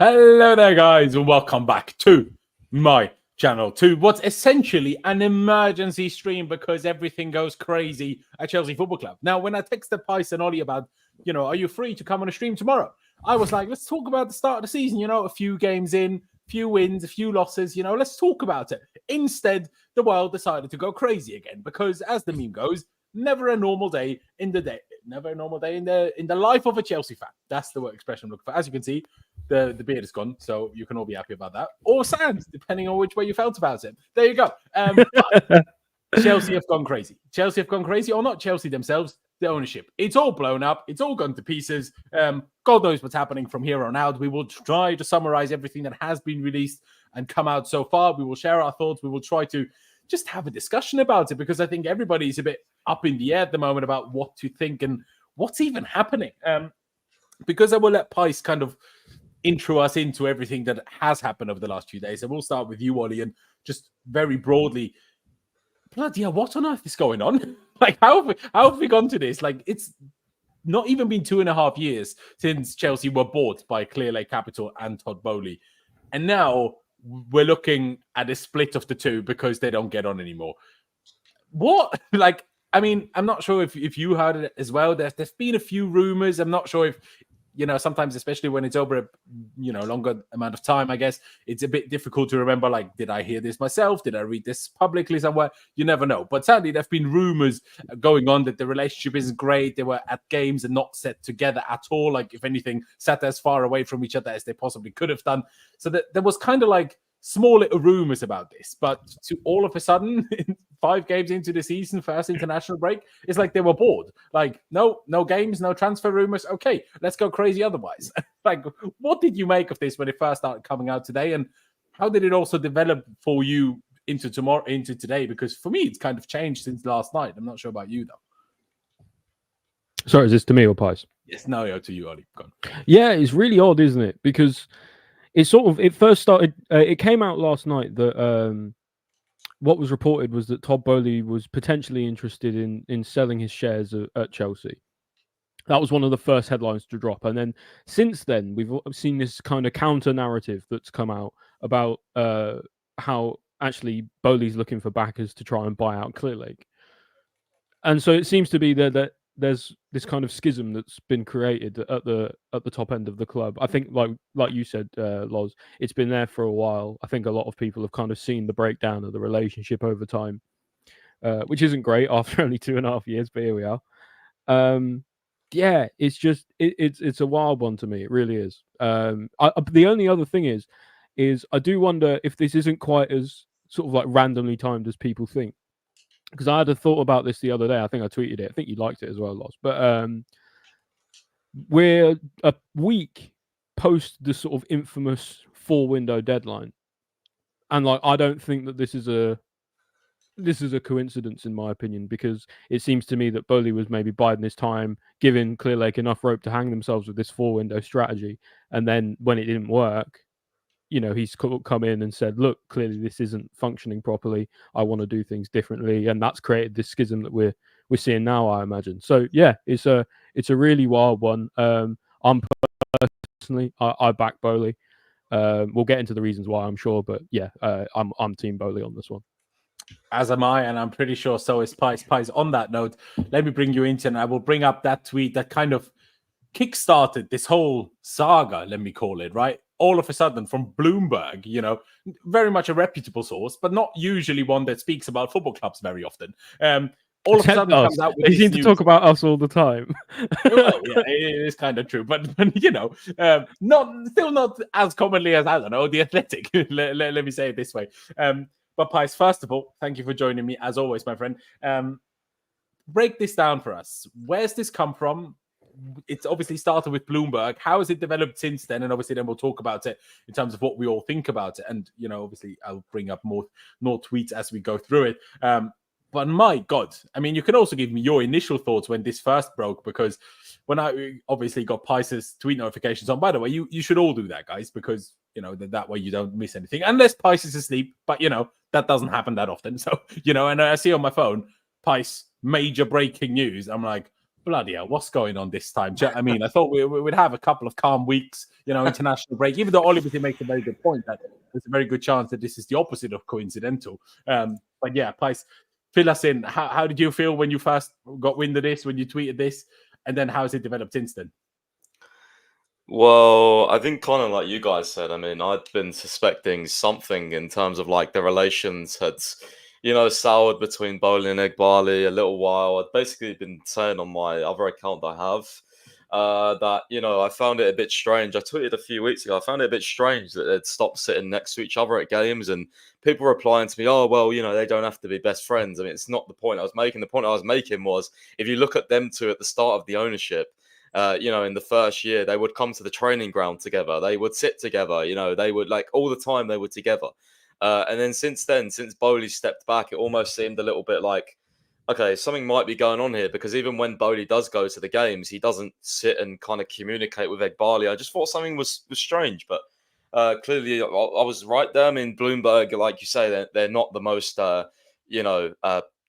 Hello there, guys, and welcome back to my channel, to what's essentially an emergency stream because everything goes crazy at Chelsea Football Club. Now, when I texted Pys and Ollie about, are you free to come on a stream tomorrow? I was like, let's talk about the start of the season, a few games in, few wins, a few losses, let's talk about it. Instead, the world decided to go crazy again because, as the meme goes, never a normal day in the life of a Chelsea fan. That's the word expression I'm looking for. As you can see, the beard is gone, so you can all be happy about that. Or sad, depending on which way you felt about it. There you go. Chelsea have gone crazy. Chelsea have gone crazy, or not Chelsea themselves, the ownership. It's all blown up. It's all gone to pieces. God knows what's happening from here on out. We will try to summarize everything that has been released and come out so far. We will share our thoughts. We will try to just have a discussion about it because I think everybody's a bit up in the air at the moment about what to think and what's even happening. Because I will let Pys kind of intro us into everything that has happened over the last few days. And we'll start with you, Ollie, and just very broadly, bloody hell, what on earth is going on? Like, how have we gone to this? Like, it's not even been 2.5 years since Chelsea were bought by Clearlake Capital and Todd Boehly. And now we're looking at a split of the two because they don't get on anymore. What? Like, I mean, I'm not sure if you heard it as well. There's been a few rumors. I'm not sure if, sometimes, especially when it's over a, longer amount of time, I guess, it's a bit difficult to remember, like, did I hear this myself? Did I read this publicly somewhere? You never know. But sadly, there've been rumors going on that the relationship isn't great. They were at games and not set together at all. Like, if anything, sat as far away from each other as they possibly could have done. So that there was kind of like small little rumors about this. But to all of a sudden, 5 games into the season, first international break, it's like they were bored. Like, no games, no transfer rumors. Okay, let's go crazy otherwise. Like, what did you make of this when it first started coming out today? And how did it also develop for you into today? Because for me, it's kind of changed since last night. I'm not sure about you, though. Sorry, is this to me or Pys? Yes, no, to you, Ollie. Go on. Yeah, it's really odd, isn't it? Because it first started, it came out last night that what was reported was that Todd Boehly was potentially interested in selling his shares at Chelsea. That was one of the first headlines to drop. And then since then, we've seen this kind of counter narrative that's come out about how actually Boehly's looking for backers to try and buy out Clearlake. And so it seems to be that there's this kind of schism that's been created at the top end of the club. I think, like you said, Loz, it's been there for a while. I think a lot of people have kind of seen the breakdown of the relationship over time, which isn't great after only 2.5 years, but here we are. Yeah, it's just it's a wild one to me. It really is. The only other thing is I do wonder if this isn't quite as sort of like randomly timed as people think. Because I had a thought about this the other day. I think I tweeted it. I think you liked it as well, Loz. But we're a week post the sort of infamous 4-window deadline, and like I don't think that this is a coincidence, in my opinion, because it seems to me that Boehly was maybe biding his time, giving Clearlake enough rope to hang themselves with this 4-window strategy, and then when it didn't work, he's come in and said, look, clearly this isn't functioning properly. I want to do things differently. And that's created this schism that we're seeing now, I imagine. So yeah, it's a really wild one. I'm personally, I back Boehly. We'll get into the reasons why, I'm sure, but yeah, I'm team Boehly on this one. As am I, and I'm pretty sure so is Pys. Pys, on that note, let me bring you into, and I will bring up that tweet that kind of kickstarted this whole saga, let me call it, right? All of a sudden from Bloomberg, very much a reputable source, but not usually one that speaks about football clubs very often. All of a sudden comes out with they seem to talk about us all the time. Well, yeah, it is kind of true, but still not as commonly as, I don't know, The Athletic. let me say it this way. But Pys, first of all, thank you for joining me as always, my friend. Break this down for us. Where's this come from? It's obviously started with Bloomberg. How has it developed since then? And obviously then we'll talk about it in terms of what we all think about it. And, obviously I'll bring up more tweets as we go through it. But my God, I mean, you can also give me your initial thoughts when this first broke, because when I obviously got Pys's tweet notifications on, by the way, you should all do that, guys, because, that way you don't miss anything, unless Pys is asleep. But, that doesn't happen that often. So, and I see on my phone, Pys, major breaking news. I'm like, bloody hell, what's going on this time? Do you know what I mean? I thought we would have a couple of calm weeks, international break, even though Oliver makes a very good point that there's a very good chance that this is the opposite of coincidental. But yeah, Pice, fill us in. How did you feel when you first got wind of this, when you tweeted this, and then how has it developed since then? Well, I think kind of like you guys said, I mean, I'd been suspecting something in terms of like the relations had, soured between Boehly and Eghbali a little while. I'd basically been saying on my other account I have that, I found it a bit strange. I tweeted a few weeks ago, I found it a bit strange that they'd stopped sitting next to each other at games and people replying to me, oh, well, they don't have to be best friends. I mean, it's not the point I was making. The point I was making was if you look at them two at the start of the ownership, in the first year, they would come to the training ground together. They would sit together. They would all the time they were together. And then since Boehly stepped back, it almost seemed a little bit like, okay, something might be going on here because even when Boehly does go to the games, he doesn't sit and kind of communicate with Eghbali. I just thought something was strange, but clearly I was right there. I mean, Bloomberg, like you say, they're not the most,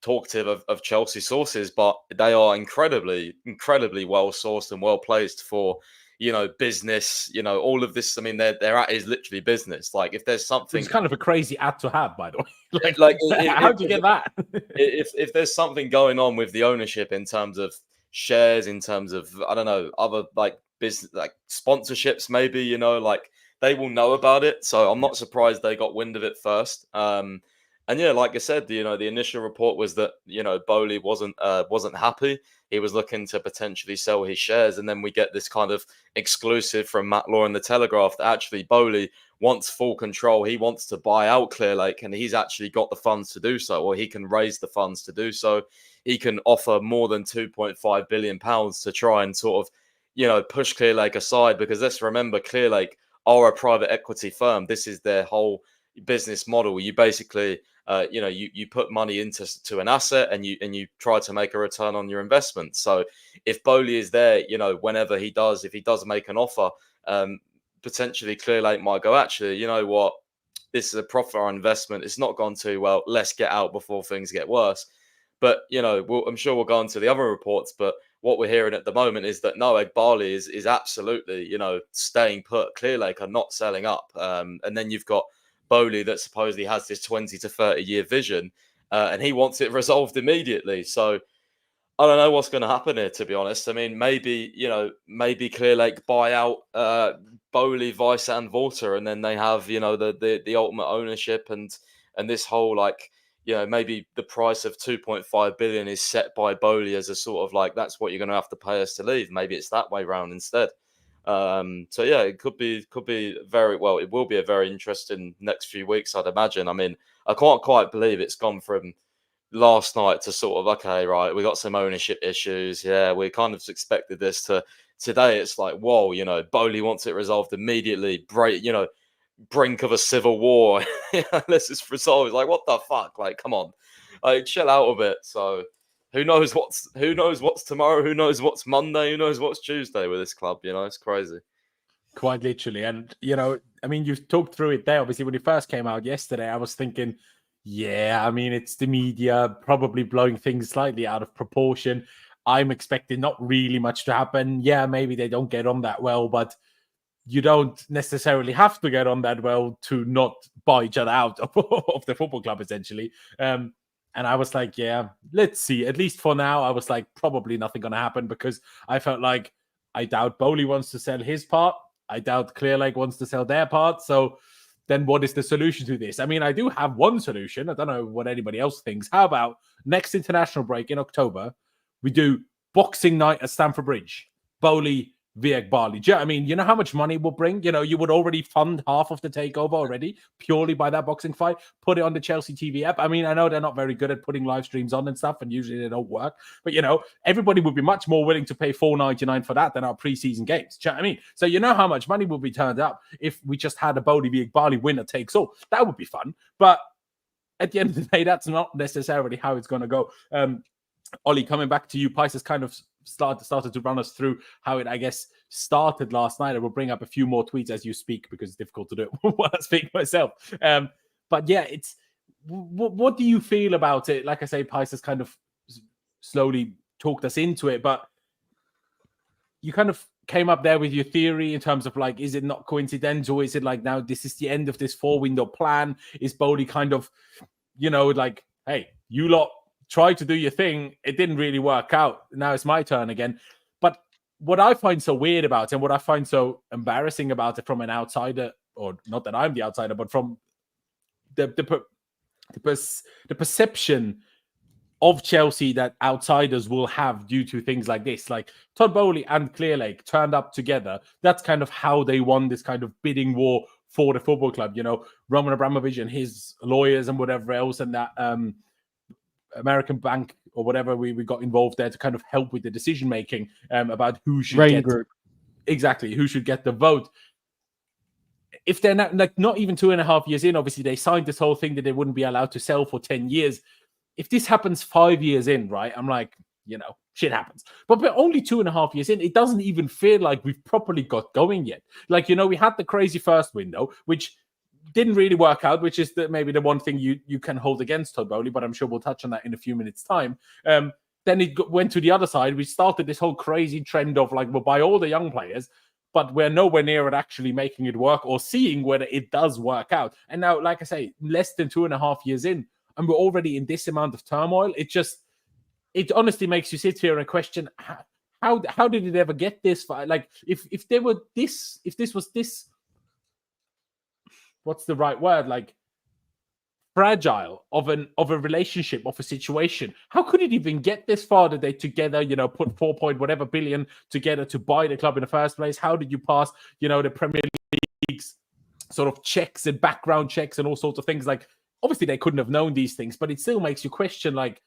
talkative of Chelsea sources, but they are incredibly well sourced and well placed for business. All of this. I mean, their ad is literally business. Like if there's something, it's kind of a crazy ad to have, by the way. How do you get that? if there's something going on with the ownership in terms of shares, in terms of I don't know other like business like sponsorships, maybe they will know about it. So I'm not surprised they got wind of it first. And yeah, like I said, the initial report was that Boehly wasn't happy. He was looking to potentially sell his shares, and then we get this kind of exclusive from Matt Law in the Telegraph that actually Boehly wants full control. He wants to buy out Clearlake, and he's actually got the funds to do so, or he can raise the funds to do so. He can offer more than £2.5 billion to try and sort of push Clearlake aside, because let's remember Clearlake are a private equity firm. This is their whole business model. You basically you put money into an asset and you try to make a return on your investment. So if Boehly is there, whenever if he does make an offer, potentially Clearlake might go, actually, you know what, this is a profit on investment. It's not gone too well. Let's get out before things get worse. But I'm sure we'll go into the other reports. But what we're hearing at the moment is that no, Eghbali is absolutely staying put. Clearlake are not selling up, and then you've got Boehly that supposedly has this 20 to 30 year vision, and he wants it resolved immediately. So I don't know what's going to happen here, to be honest. I mean, maybe Clearlake buy out Boehly, Weiss and Volta, and then they have the ultimate ownership and this whole maybe the price of 2.5 billion is set by Boehly as a sort of that's what you're going to have to pay us to leave. Maybe it's that way round instead. So yeah, it could be very well. It will be a very interesting next few weeks, I'd imagine. I mean, I can't quite believe it's gone from last night to sort of okay, right, we got some ownership issues. Yeah, we kind of expected this to today. It's like, whoa, Boehly wants it resolved immediately. Brink of a civil war. Let's just resolve. It's like, what the fuck? Like, come on, chill out a bit. So. Who knows what's tomorrow? Who knows what's Monday? Who knows what's Tuesday with this club? It's crazy. Quite literally. And, I mean, you've talked through it there. Obviously, when it first came out yesterday, I was thinking, yeah, I mean, it's the media probably blowing things slightly out of proportion. I'm expecting not really much to happen. Yeah, maybe they don't get on that well, but you don't necessarily have to get on that well to not buy each other out of the football club, essentially. And I was like, yeah, let's see. At least for now, I was like, probably nothing going to happen because I felt like I doubt Boehly wants to sell his part. I doubt Clearlake wants to sell their part. So then what is the solution to this? I mean, I do have one solution. I don't know what anybody else thinks. How about next international break in October, we do Boxing Night at Stamford Bridge, Boehly via Eghbali. Do you know what I mean? You know how much money it will bring? You would already fund half of the takeover already purely by that boxing fight. Put it on the Chelsea TV app. I mean, I know they're not very good at putting live streams on and stuff, and usually they don't work. But, everybody would be much more willing to pay $4.99 for that than our preseason games. Do you know what I mean? So you know how much money will be turned up if we just had a Boehly via Eghbali winner takes all. That would be fun. But at the end of the day, that's not necessarily how it's going to go. Ollie, coming back to you, Pice has kind of started to run us through how it, I guess, started last night. I will bring up a few more tweets as you speak because it's difficult to do it while I speak myself. But yeah, it's what do you feel about it? Like I say, Pice has kind of slowly talked us into it, but you kind of came up there with your theory in terms of like, is it not coincidental? Is it like now this is the end of this 4-window plan? Is Boehly kind of, like, hey, you lot tried to do your thing. It didn't really work out. Now it's my turn again. But what I find so weird about it and what I find so embarrassing about it from an outsider, or not that I'm the outsider, but from the perception of Chelsea that outsiders will have due to things like this. Like Todd Boehly and Clearlake turned up together. That's kind of how they won this kind of bidding war for the football club. Roman Abramovich and his lawyers and whatever else, and that American bank or whatever we got involved there to kind of help with the decision making about who should who should get the vote. If they're not even 2.5 years in, obviously they signed this whole thing that they wouldn't be allowed to sell for 10 years. If this happens 5 years in, right, I'm like, shit happens. But we're only 2.5 years in. It doesn't even feel like we've properly got going yet. Like, we had the crazy first window, which didn't really work out, which is maybe the one thing you can hold against Todd Boehly, but I'm sure we'll touch on that in a few minutes' time. Then it went to the other side. We started this whole crazy trend of like, we'll buy all the young players, but we're nowhere near at actually making it work or seeing whether it does work out. And now, like I say, less than 2.5 years in, and we're already in this amount of turmoil. It honestly makes you sit here and question how did it ever get this far? Like if this was this, what's the right word? Like fragile of a relationship, of a situation. How could it even get this far that they together, put 4 whatever billion together to buy the club in the first place? How did you pass, the Premier League's sort of checks and background checks and all sorts of things? Like, obviously, they couldn't have known these things, but it still makes you question, like,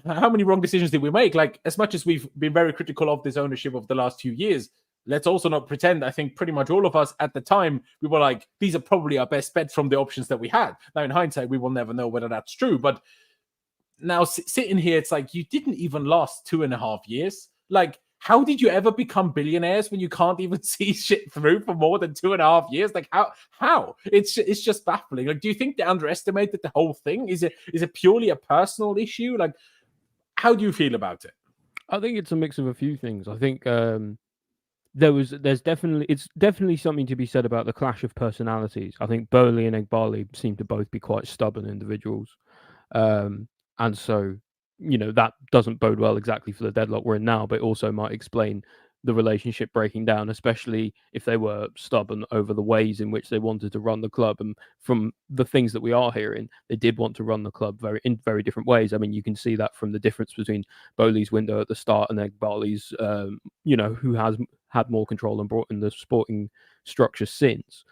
how many wrong decisions did we make? Like, as much as we've been very critical of this ownership of the last 2 years, let's also not pretend. I think pretty much all of us at the time, we were like, these are probably our best bet from the options that we had. Now, in hindsight, we will never know whether that's true. But now sitting here, it's like, you didn't even last 2.5 years. Like, how did you ever become billionaires when you can't even see shit through for more than 2.5 years? Like, how? It's just baffling. Like, do you think they underestimated the whole thing? Is it purely a personal issue? Like, how do you feel about it? I think it's a mix of a few things. I think it's definitely something to be said about the clash of personalities. I think Boehly and Eghbali seem to both be quite stubborn individuals, and so that doesn't bode well exactly for the deadlock we're in now, but it also might explain the relationship breaking down, especially if they were stubborn over the ways in which they wanted to run the club. And from the things that we are hearing, they did want to run the club in very different ways. I mean, you can see that from the difference between Boehly's window at the start and Eghbali's, who has had more control and brought in the sporting structure since.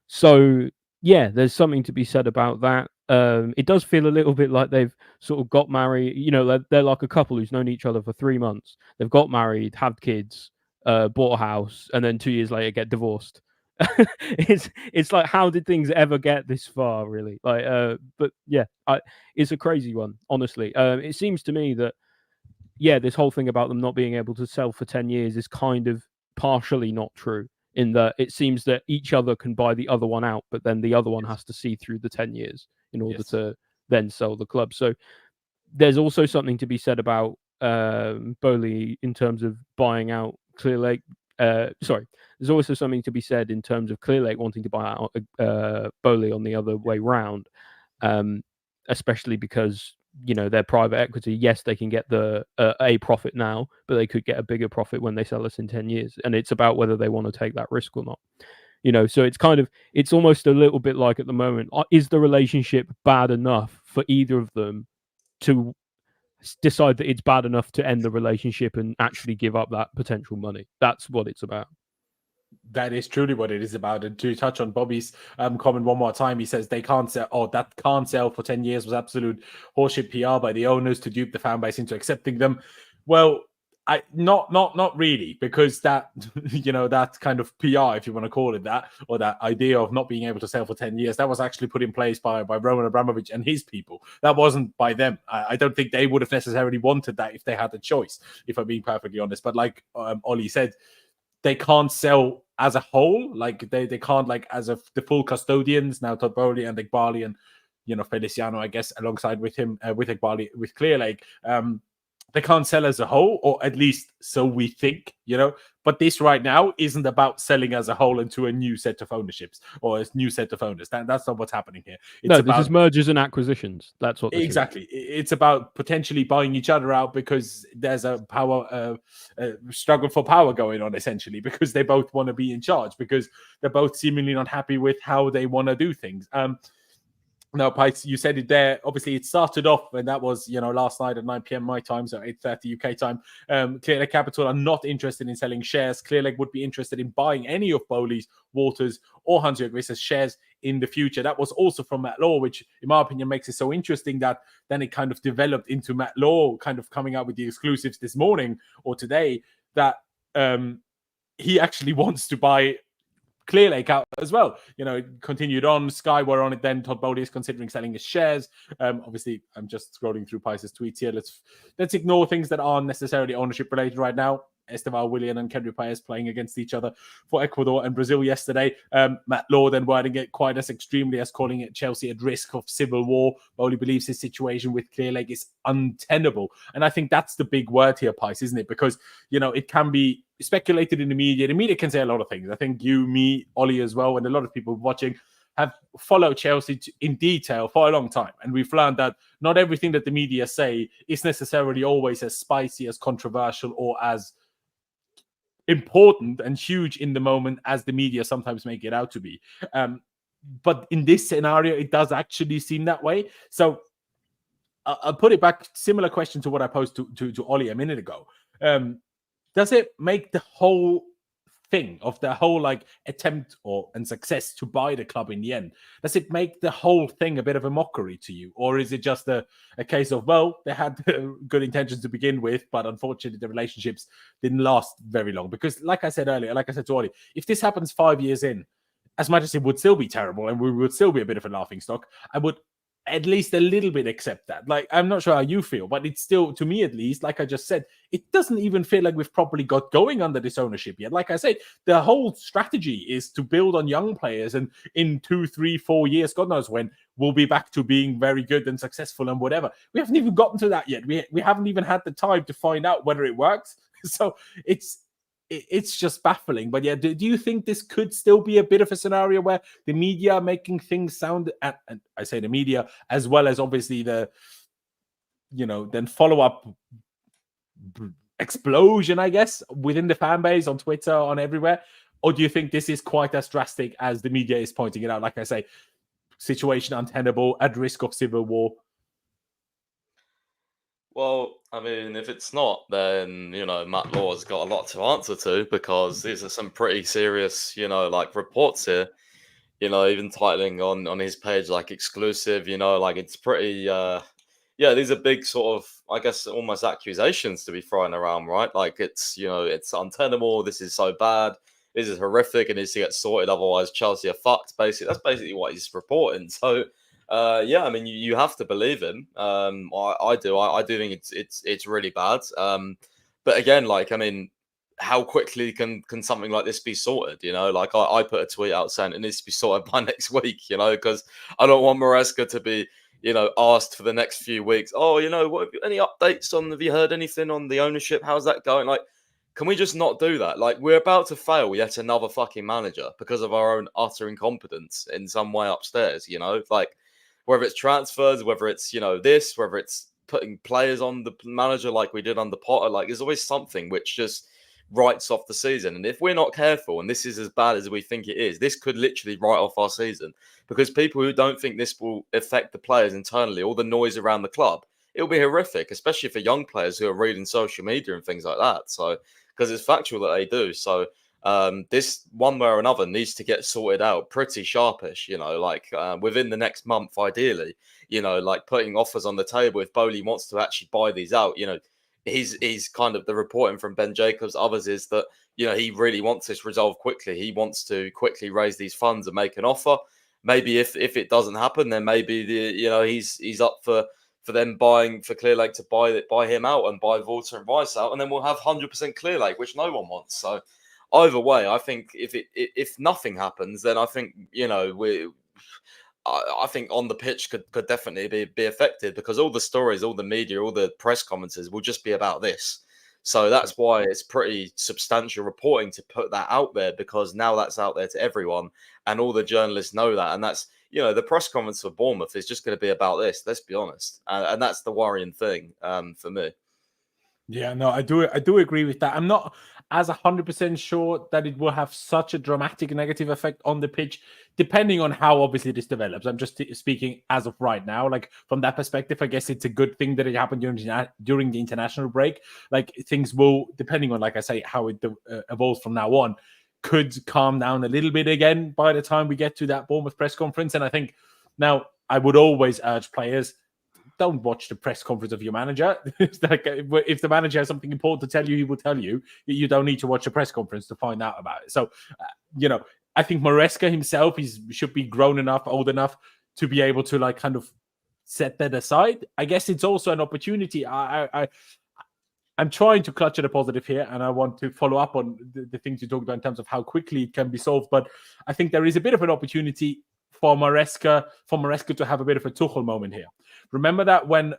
So yeah, there's something to be said about that. It does feel a little bit like they've sort of got married. They're like a couple who's known each other for 3 months. They've got married, had kids, bought a house, and then 2 years later get divorced. It's like, how did things ever get this far, really? Like, but yeah, it's a crazy one, honestly. It seems to me that this whole thing about them not being able to sell for 10 years is kind of partially not true, in that it seems that each other can buy the other one out, but then the other one has to see through the 10 years in order to then sell the club. So there's also something to be said about Boehly in terms of buying out Clearlake. There's also something to be said in terms of Clearlake wanting to buy out Boehly on the other way round, especially because they're private equity. Yes, they can get a profit now, but they could get a bigger profit when they sell us in 10 years. And it's about whether they want to take that risk or not. So it's almost a little bit like, at the moment, is the relationship bad enough for either of them to decide that it's bad enough to end the relationship and actually give up that potential money? That's what it's about. That is truly what it is about. And to touch on Bobby's comment one more time, he says they can't sell. Oh, that can't sell for 10 years was absolute horseshit PR by the owners to dupe the fan base into accepting them. Well, not really, because that that kind of PR, if you want to call it that, or that idea of not being able to sell for 10 years, that was actually put in place by Roman Abramovich and his people. That wasn't by them. I don't think they would have necessarily wanted that if they had the choice, if I'm being perfectly honest. But like Ollie said, they can't sell as a whole. Like they can't, like, as of the full custodians now, Todd Boehly and Eghbali and Feliciano, I guess, alongside with him, with Eghbali, with Clearlake. they can't sell as a whole, or at least so we think, But this right now isn't about selling as a whole into a new set of ownerships or a new set of owners. That's not what's happening here. This is mergers and acquisitions. That's what this exactly. It's about potentially buying each other out because there's a power struggle for power going on, essentially, because they both want to be in charge, because they're both seemingly not happy with how they want to do things. Now, Pikes, you said it there. Obviously, it started off, and that was, last night at 9 p.m. my time, so 8:30 UK time. Clearlake Capital are not interested in selling shares. Clearlake would be interested in buying any of Boehly's, Walters, or Hans-Jörg shares in the future. That was also from Matt Law, which, in my opinion, makes it so interesting that then it kind of developed into Matt Law kind of coming out with the exclusives this morning or today that he actually wants to buy Clearlake out as well. It continued on. Sky were on it then. Todd Boehly is considering selling his shares. Obviously, I'm just scrolling through Pice's tweets here. Let's ignore things that aren't necessarily ownership related right now. Esteval Willian and Kendrick Paez playing against each other for Ecuador and Brazil yesterday. Matt Law then wording it quite as extremely as calling it Chelsea at risk of civil war. Boehly believes his situation with Clearlake is untenable. And I think that's the big word here, Pice, isn't it? Because, it can be speculated in the media. The media can say a lot of things. I think you, me, Ollie as well, and a lot of people watching have followed Chelsea in detail for a long time. And we've learned that not everything that the media say is necessarily always as spicy, as controversial, or as important and huge in the moment as the media sometimes make it out to be. But in this scenario, it does actually seem that way. So I'll put it back. Similar question to what I posed to Ollie a minute ago. Does it make the whole thing of the whole attempt and success to buy the club in the end, does it make the whole thing a bit of a mockery to you? Or is it just a case of, well, they had good intentions to begin with, but unfortunately the relationships didn't last very long? Because like I said earlier, like I said to Ollie, if this happens 5 years in, as much as it would still be terrible and we would still be a bit of a laughingstock, I would at least a little bit accept that. I'm not sure how you feel, but it's still, to me at least, like I just said, it doesn't even feel like we've properly got going under this ownership yet. Like I said, the whole strategy is to build on young players, and in 2, 3, 4 years, God knows when, we'll be back to being very good and successful and whatever. We haven't even gotten to that yet. We haven't even had the time to find out whether it works. So it's just baffling. But yeah, do you think this could still be a bit of a scenario where the media are making things sound, and I say the media, as well as obviously the, then follow-up explosion, I guess, within the fan base, on Twitter, on everywhere? Or do you think this is quite as drastic as the media is pointing it out? Like I say, situation untenable, at risk of civil war. Well, I mean, if it's not, then, Matt Law's got a lot to answer to, because these are some pretty serious, reports here, even titling on his page, exclusive, it's pretty, these are big sort of, I guess, almost accusations to be thrown around, right? It's, it's untenable. This is so bad. This is horrific. It needs to get sorted. Otherwise, Chelsea are fucked. Basically, that's basically what he's reporting. So, I mean, you have to believe him. I do. I do think it's really bad. But again, I mean, how quickly can something like this be sorted? I put a tweet out saying it needs to be sorted by next week. Because I don't want Maresca to be, asked for the next few weeks. Oh, what, any updates on? Have you heard anything on the ownership? How's that going? Can we just not do that? We're about to fail yet another fucking manager because of our own utter incompetence in some way upstairs. Whether it's transfers, whether it's, this, whether it's putting players on the manager like we did under Potter, there's always something which just writes off the season. And if we're not careful, and this is as bad as we think it is, this could literally write off our season, because people who don't think this will affect the players internally, all the noise around the club, it'll be horrific, especially for young players who are reading social media and things like that. So, because it's factual that they do. So, this one way or another needs to get sorted out pretty sharpish, within the next month, ideally, putting offers on the table. If Boehly wants to actually buy these out, he's kind of the reporting from Ben Jacobs, others is that, he really wants this resolved quickly. He wants to quickly raise these funds and make an offer. Maybe if it doesn't happen, then maybe he's up for them buying, for Clearlake to buy him out and buy Walter and Rice out, and then we'll have 100% Clearlake, which no one wants. So either way, I think if nothing happens, then I think I think on the pitch could definitely be affected, because all the stories, all the media, all the press commentaries will just be about this. So that's why it's pretty substantial reporting to put that out there, because now that's out there to everyone and all the journalists know that. And that's, the press conference for Bournemouth is just going to be about this, let's be honest. And that's the worrying thing for me. Yeah, no, I do agree with that. I'm not as 100% sure that it will have such a dramatic negative effect on the pitch, depending on how obviously this develops. I'm just speaking as of right now. Like, from that perspective, I guess it's a good thing that it happened during the international break. Like, things will, depending on, like I say, how it evolves from now on, could calm down a little bit again by the time we get to that Bournemouth press conference. And I think now I would always urge players, don't watch the press conference of your manager. It's like, if the manager has something important to tell you, he will tell you. You don't need to watch a press conference to find out about it. So, I think Maresca himself, should be grown enough, old enough to be able to kind of set that aside. I guess it's also an opportunity. I'm trying to clutch at a positive here, and I want to follow up on the things you talked about in terms of how quickly it can be solved. But I think there is a bit of an opportunity for Maresca to have a bit of a Tuchel moment here. Remember that when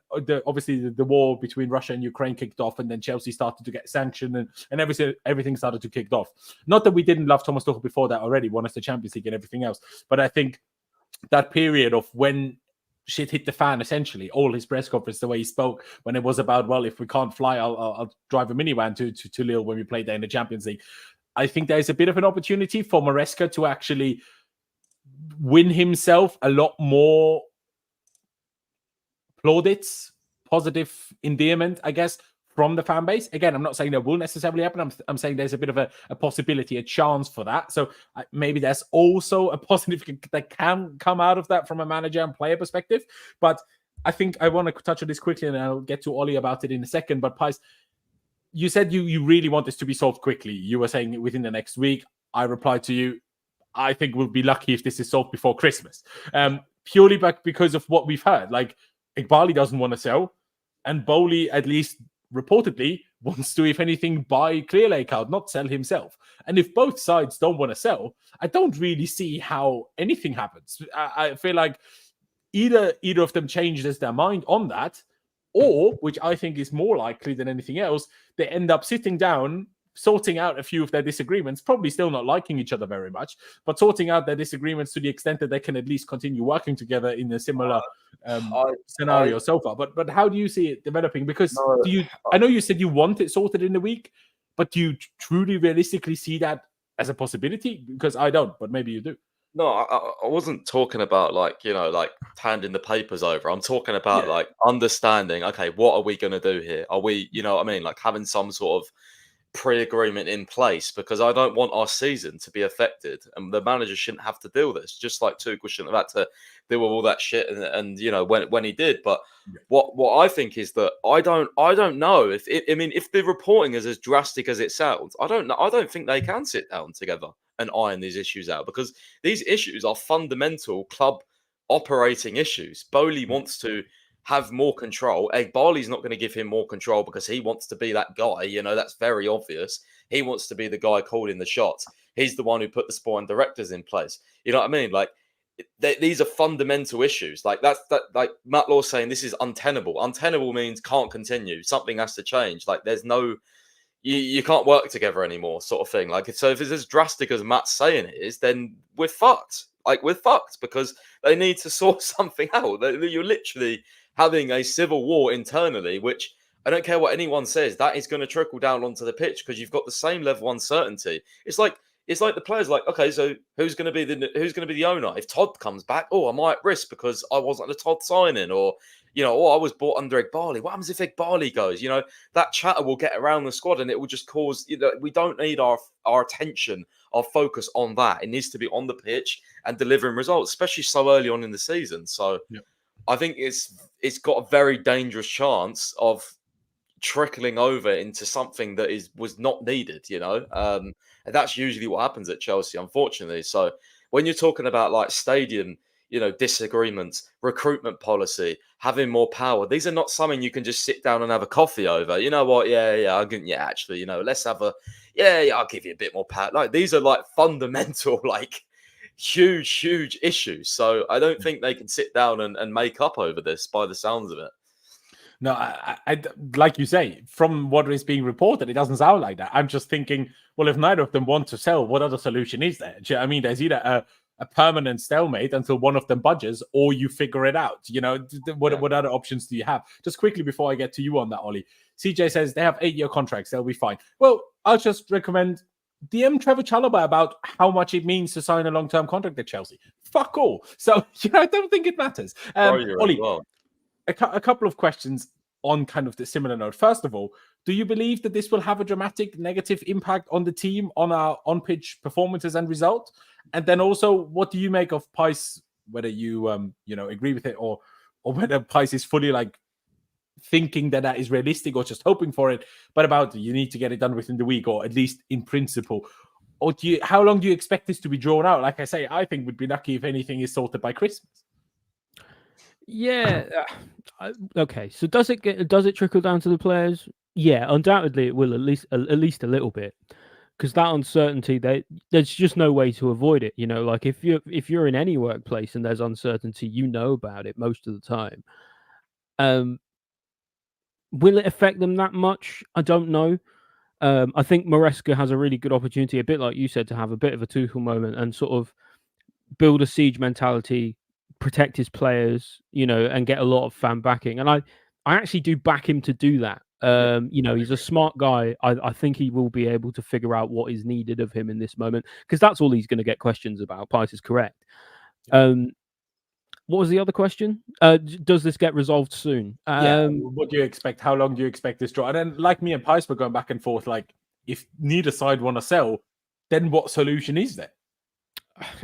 obviously the war between Russia and Ukraine kicked off, and then Chelsea started to get sanctioned, and everything started to kick off. Not that we didn't love Thomas Tuchel before that already, won us the Champions League and everything else. But I think that period of when shit hit the fan, essentially, all his press conference, the way he spoke, when it was about, well, if we can't fly, I'll drive a minivan to Lille when we played there in the Champions League. I think there's a bit of an opportunity for Maresca to actually win himself a lot more plaudits, positive endearment, I guess, from the fan base. Again, I'm not saying that will necessarily happen. I'm saying there's a bit of a possibility, a chance for that. So maybe there's also a positive that can come out of that from a manager and player perspective. But I think I want to touch on this quickly, and I'll get to Ollie about it in a second. But Pys, you said you really want this to be solved quickly. You were saying within the next week. I replied to you, I think we'll be lucky if this is solved before Christmas. Purely because of what we've heard. Like, Eghbali doesn't want to sell, and Boehly, at least reportedly, wants to, if anything, buy Clearlake out, not sell himself. And if both sides don't want to sell, I don't really see how anything happens. I feel like either of them changes their mind on that, or, which I think is more likely than anything else, they end up sitting down, sorting out a few of their disagreements, probably still not liking each other very much, but sorting out their disagreements to the extent that they can at least continue working together in a similar scenario so far. But how do you see it developing? Because I know you said you want it sorted in a week, but do you truly realistically see that as a possibility? Because I don't, but maybe you do. No, I wasn't talking about like handing the papers over. I'm talking about like understanding, okay, what are we going to do here? Are we, what I mean? Like having some sort of pre-agreement in place, because I don't want our season to be affected, and the manager shouldn't have to deal with this, just like Tuchel shouldn't have had to deal with all that shit and when he did. But what I think is that I don't know if the reporting is as drastic as it sounds. I don't think they can sit down together and iron these issues out, because these issues are fundamental club operating issues. Boehly wants to have more control. Eghbali's not going to give him more control because he wants to be that guy. That's very obvious. He wants to be the guy calling the shots. He's the one who put the sporting directors in place. You know what I mean? Like, these are fundamental issues. Like like Matt Law's saying, this is untenable. Untenable means can't continue. Something has to change. Like, there's no, you can't work together anymore, sort of thing. Like, so if it's as drastic as Matt's saying it is, then we're fucked. Like, we're fucked, because they need to sort something out. You're literally having a civil war internally, which I don't care what anyone says, that is going to trickle down onto the pitch, because you've got the same level of uncertainty. It's like the players like, okay, so who's going to be the owner? If Todd comes back, am I at risk because I wasn't a Todd signing, or I was bought under Eghbali. What happens if Eghbali goes? That chatter will get around the squad, and it will just cause. We don't need our attention, our focus on that. It needs to be on the pitch and delivering results, especially so early on in the season. So. Yep. I think it's got a very dangerous chance of trickling over into something that was not needed, and that's usually what happens at Chelsea, unfortunately. So when you're talking about like stadium, disagreements, recruitment policy, having more power, these are not something you can just sit down and have a coffee over. You know what? Actually, let's have I'll give you a bit more power. Like, these are like fundamental, like, huge issue. So I don't think they can sit down and make up over this by the sounds of it. No, I like you say, from what is being reported, it doesn't sound like that. I'm just thinking, well, if neither of them want to sell, what other solution is there? Do you know what I mean, there's either a permanent stalemate until one of them budges, or you figure it out. You know, what other options do you have? Just quickly before I get to you on that, Ollie. CJ says they have 8-year contracts; they'll be fine. Well, I'll just recommend DM Trevor Chalobah about how much it means to sign a long-term contract at Chelsea. Fuck all. So I don't think it matters. Ollie. Well. A couple of questions on kind of the similar note. First of all, do you believe that this will have a dramatic negative impact on the team, on our on-pitch performances and results? And then also, what do you make of Pys, whether you agree with it or whether Pys is fully like thinking that is realistic or just hoping for it, but about you need to get it done within the week, or at least in principle? Or how long do you expect this to be drawn out? Like I say, I think we'd be lucky if anything is sorted by Christmas. Yeah. Okay. So does it trickle down to the players? Yeah, undoubtedly it will, at least a little bit, because that uncertainty, there's just no way to avoid it. You know, like if you're in any workplace and there's uncertainty, you know about it most of the time. Will it affect them that much? I don't know. I think Maresca has a really good opportunity, a bit like you said, to have a bit of a Tuchel moment and sort of build a siege mentality, protect his players, and get a lot of fan backing. And I actually do back him to do that. He's a smart guy. I think he will be able to figure out what is needed of him in this moment, because that's all he's going to get questions about. Pys is correct. What was the other question? Does this get resolved soon? What do you expect? How long do you expect this draw? And then, like me and Pys were going back and forth, like, if neither side want to sell, then what solution is there?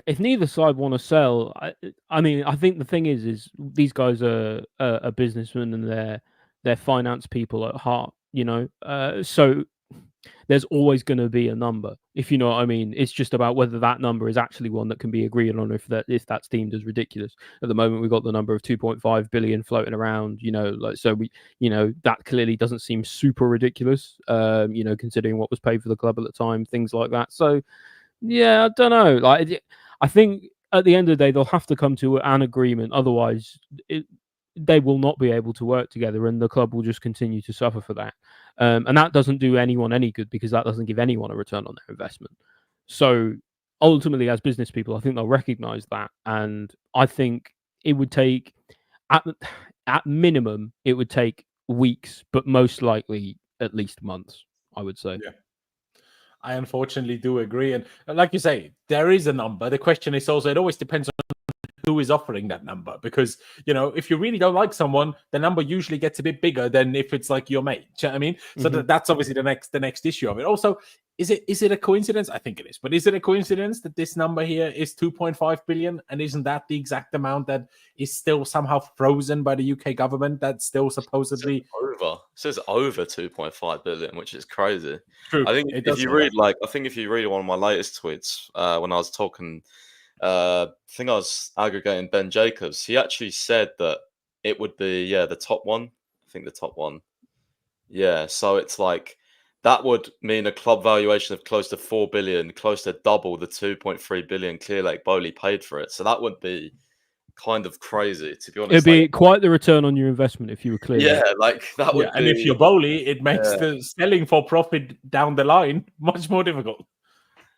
If neither side want to sell, I mean, I think the thing is these guys are businessmen and they're finance people at heart, so there's always going to be a number, if you know what I mean. It's just about whether that number is actually one that can be agreed on, if that's deemed as ridiculous. At the moment, we've got the number of 2.5 billion floating around, so we, that clearly doesn't seem super ridiculous, considering what was paid for the club at the time, things like that. So, yeah, I don't know. Like, I think at the end of the day, they'll have to come to an agreement. Otherwise, they will not be able to work together, and the club will just continue to suffer for that. And that doesn't do anyone any good, because that doesn't give anyone a return on their investment. So ultimately, as business people, I think they'll recognize that. And I think it would take, at minimum, it would take weeks, but most likely at least months, I would say. Yeah. I unfortunately do agree. And like you say, there is a number. The question is also, it always depends on who is offering that number, because if you really don't like someone, the number usually gets a bit bigger than if it's like your mate. Do you know what I mean? So that's obviously the next issue of it. Also, is it a coincidence? I think it is, but is it a coincidence that this number here is 2.5 billion, and isn't that the exact amount that is still somehow frozen by the UK government? That's still supposedly It says over 2.5 billion, which is crazy. True. I think if you read one of my latest tweets, when I was talking. I think I was aggregating Ben Jacobs. He actually said that it would be the top one. I think the top one. Yeah, so it's like that would mean a club valuation of close to 4 billion, close to double the 2.3 billion Clearlake Boehly paid for it. So that would be kind of crazy, to be honest. It'd be quite the return on your investment if you were clear. Yeah, like that would. And if you're Boehly, it makes the selling for profit down the line much more difficult.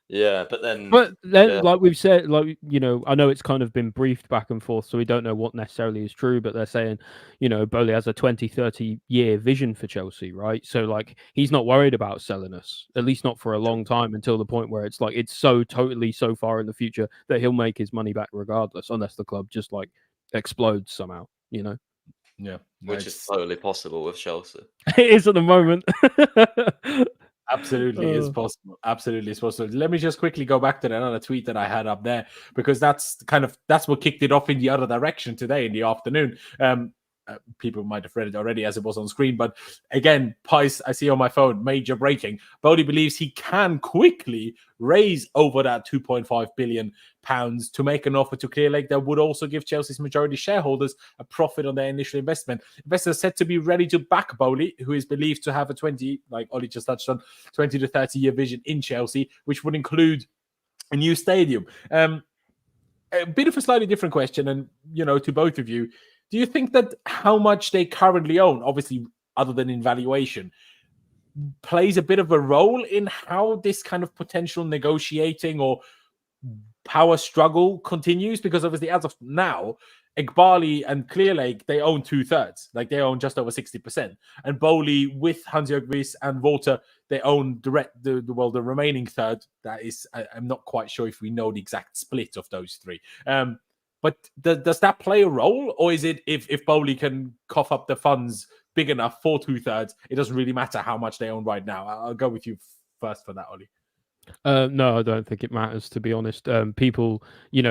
Yeah, but then like we've said, I know it's kind of been briefed back and forth, so we don't know what necessarily is true, but they're saying, Boehly has a 20-30 year vision for Chelsea, right? So like, he's not worried about selling us, at least not for a long time, until the point where it's like, it's so far in the future that he'll make his money back regardless, unless the club just like explodes somehow, Yeah. Which is totally possible with Chelsea. It is at the moment. Absolutely is possible. Absolutely is possible. Let me just quickly go back to that other tweet that I had up there, because that's what kicked it off in the other direction today in the afternoon. People might have read it already as it was on screen, but again, Pys, I see on my phone, major breaking. Boehly believes he can quickly raise over that 2.5 billion pounds to make an offer to Clearlake that would also give Chelsea's majority shareholders a profit on their initial investment. Investors are said to be ready to back Boehly, who is believed to have a 20, like Ollie just touched on, 20 to 30 year vision in Chelsea, which would include a new stadium. a bit of a slightly different question, and to both of you, do you think that how much they currently own, obviously other than in valuation, plays a bit of a role in how this kind of potential negotiating or power struggle continues? Because obviously, as of now, Eghbali and Clearlake, they own 2/3. Like, they own just over 60%. And Boehly with Hans-Jörg and Walter, they own the remaining third. That is, I'm not quite sure if we know the exact split of those three. But does that play a role? Or is it if Boehly can cough up the funds big enough for 2/3, it doesn't really matter how much they own right now? I'll go with you first for that, Ollie. No, I don't think it matters, to be honest. People,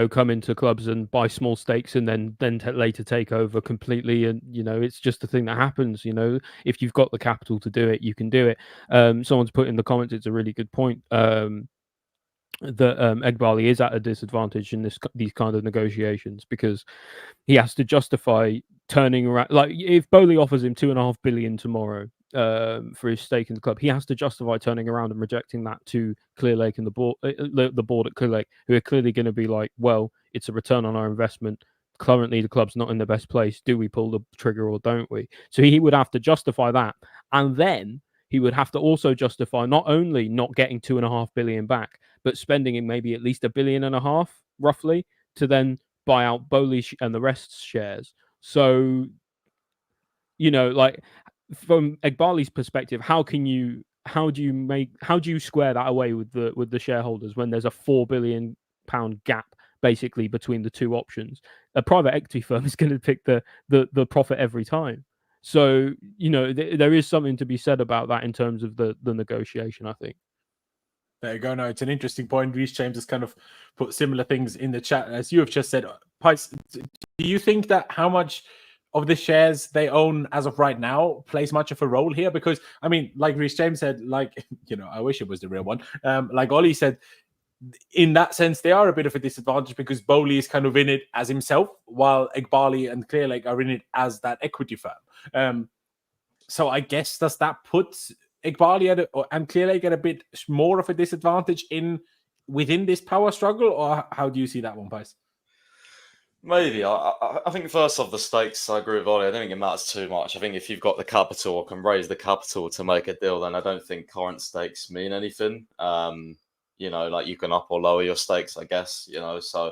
come into clubs and buy small stakes and then later take over completely, and it's just a thing that happens. If you've got the capital to do it, you can do it. Someone's put in the comments, it's a really good point. That Eghbali is at a disadvantage in these kind of negotiations, because he has to justify turning around. Like, if Boehly offers him 2.5 billion tomorrow for his stake in the club, he has to justify turning around and rejecting that to Clearlake and the board at Clearlake, who are clearly going to be like, well, it's a return on our investment. Currently, the club's not in the best place. Do we pull the trigger or don't we? So he would have to justify that, and then he would have to also justify not only not getting 2.5 billion back, but spending in maybe at least 1.5 billion, roughly, to then buy out Boehly and the rest's shares. So, like, from Eghbali's perspective, how do you square that away with the shareholders when there's a £4 billion gap basically between the two options? A private equity firm is going to pick the profit every time. So, there is something to be said about that in terms of the negotiation, I think. There you go. No, it's an interesting point. Reece James has kind of put similar things in the chat, as you have just said. Pys, do you think that how much of the shares they own as of right now plays much of a role here? Because, I mean, like Reece James said, I wish it was the real one. Like Ollie said, in that sense, they are a bit of a disadvantage because Boehly is kind of in it as himself, while Eghbali and Clearlake are in it as that equity firm. So I guess, does that put Eghbali and Clearlake at a bit more of a disadvantage within this power struggle, or how do you see that one, Pys? Maybe. I think first off, the stakes, I agree with Ollie. I don't think it matters too much. I think if you've got the capital or can raise the capital to make a deal, then I don't think current stakes mean anything. Like, you can up or lower your stakes, I guess, so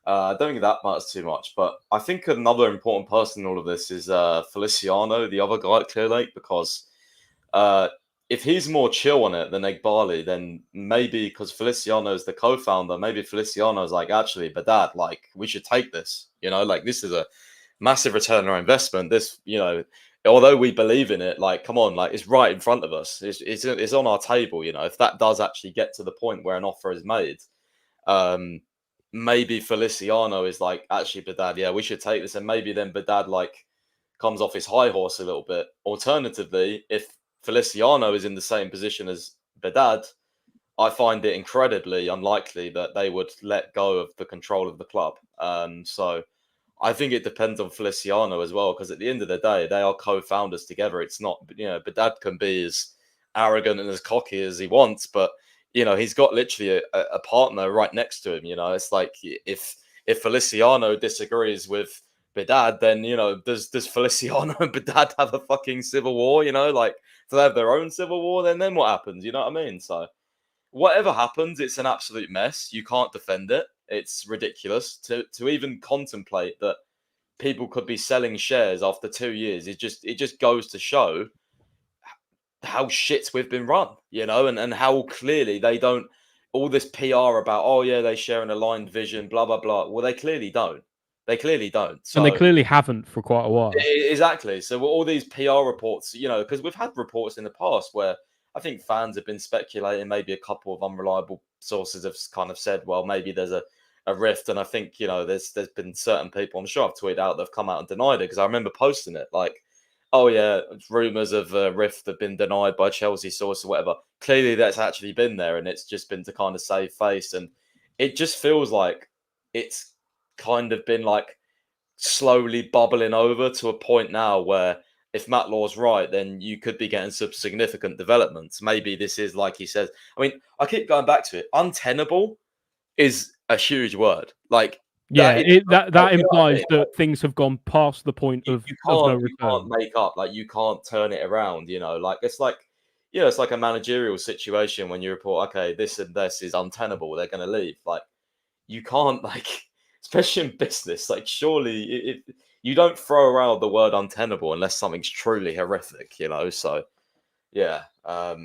I don't think that matters too much. But I think another important person in all of this is Feliciano, the other guy at Clearlake, because if he's more chill on it than Eghbali, then maybe, because Feliciano is the co-founder, maybe Feliciano is like, actually, Behdad, like, we should take this, like, this is a massive return on our investment. This, although we believe in it, like, come on, like, it's right in front of us. It's on our table, if that does actually get to the point where an offer is made, maybe Feliciano is like, actually, Behdad, yeah, we should take this. And maybe then Behdad, like, comes off his high horse a little bit. Alternatively, if Feliciano is in the same position as Behdad, I find it incredibly unlikely that they would let go of the control of the club. So I think it depends on Feliciano as well, because at the end of the day, they are co-founders together. It's not, Behdad can be as arrogant and as cocky as he wants, but, he's got literally a partner right next to him. It's like, if Feliciano disagrees with Behdad, then, does Feliciano and Behdad have a fucking civil war? Like, do they have their own civil war? Then what happens? You know what I mean? So whatever happens, it's an absolute mess. You can't defend it. It's ridiculous to even contemplate that people could be selling shares after 2 years. It just goes to show how shit we've been run, and how clearly they don't. All this PR about, oh yeah, they share an aligned vision, blah blah blah. Well, they clearly don't. They clearly don't. So, and they clearly haven't for quite a while. Exactly. So all these PR reports, because we've had reports in the past where I think fans have been speculating, maybe a couple of unreliable sources have kind of said, well, maybe there's a rift. And I think, there's been certain people, I'm sure I've tweeted out, that have come out and denied it, because I remember posting it like, oh yeah, rumours of a rift have been denied by Chelsea source or whatever. Clearly that's actually been there, and it's just been to kind of save face. And it just feels like it's kind of been like slowly bubbling over to a point now where if Matt Law's right, then you could be getting some significant developments. Maybe this is, like he says, I mean, I keep going back to it. Untenable is a huge word. Like, Yeah, that you know what I implies mean? that things have gone past the point of no You can't return. make up, like, you can't turn it around, you know, like it's like, you know, it's like a managerial situation when you report, okay, this and this is untenable, they're going to leave. Like, you can't, like, especially in business, like, surely you don't throw around the word untenable unless something's truly horrific, you know. So yeah, I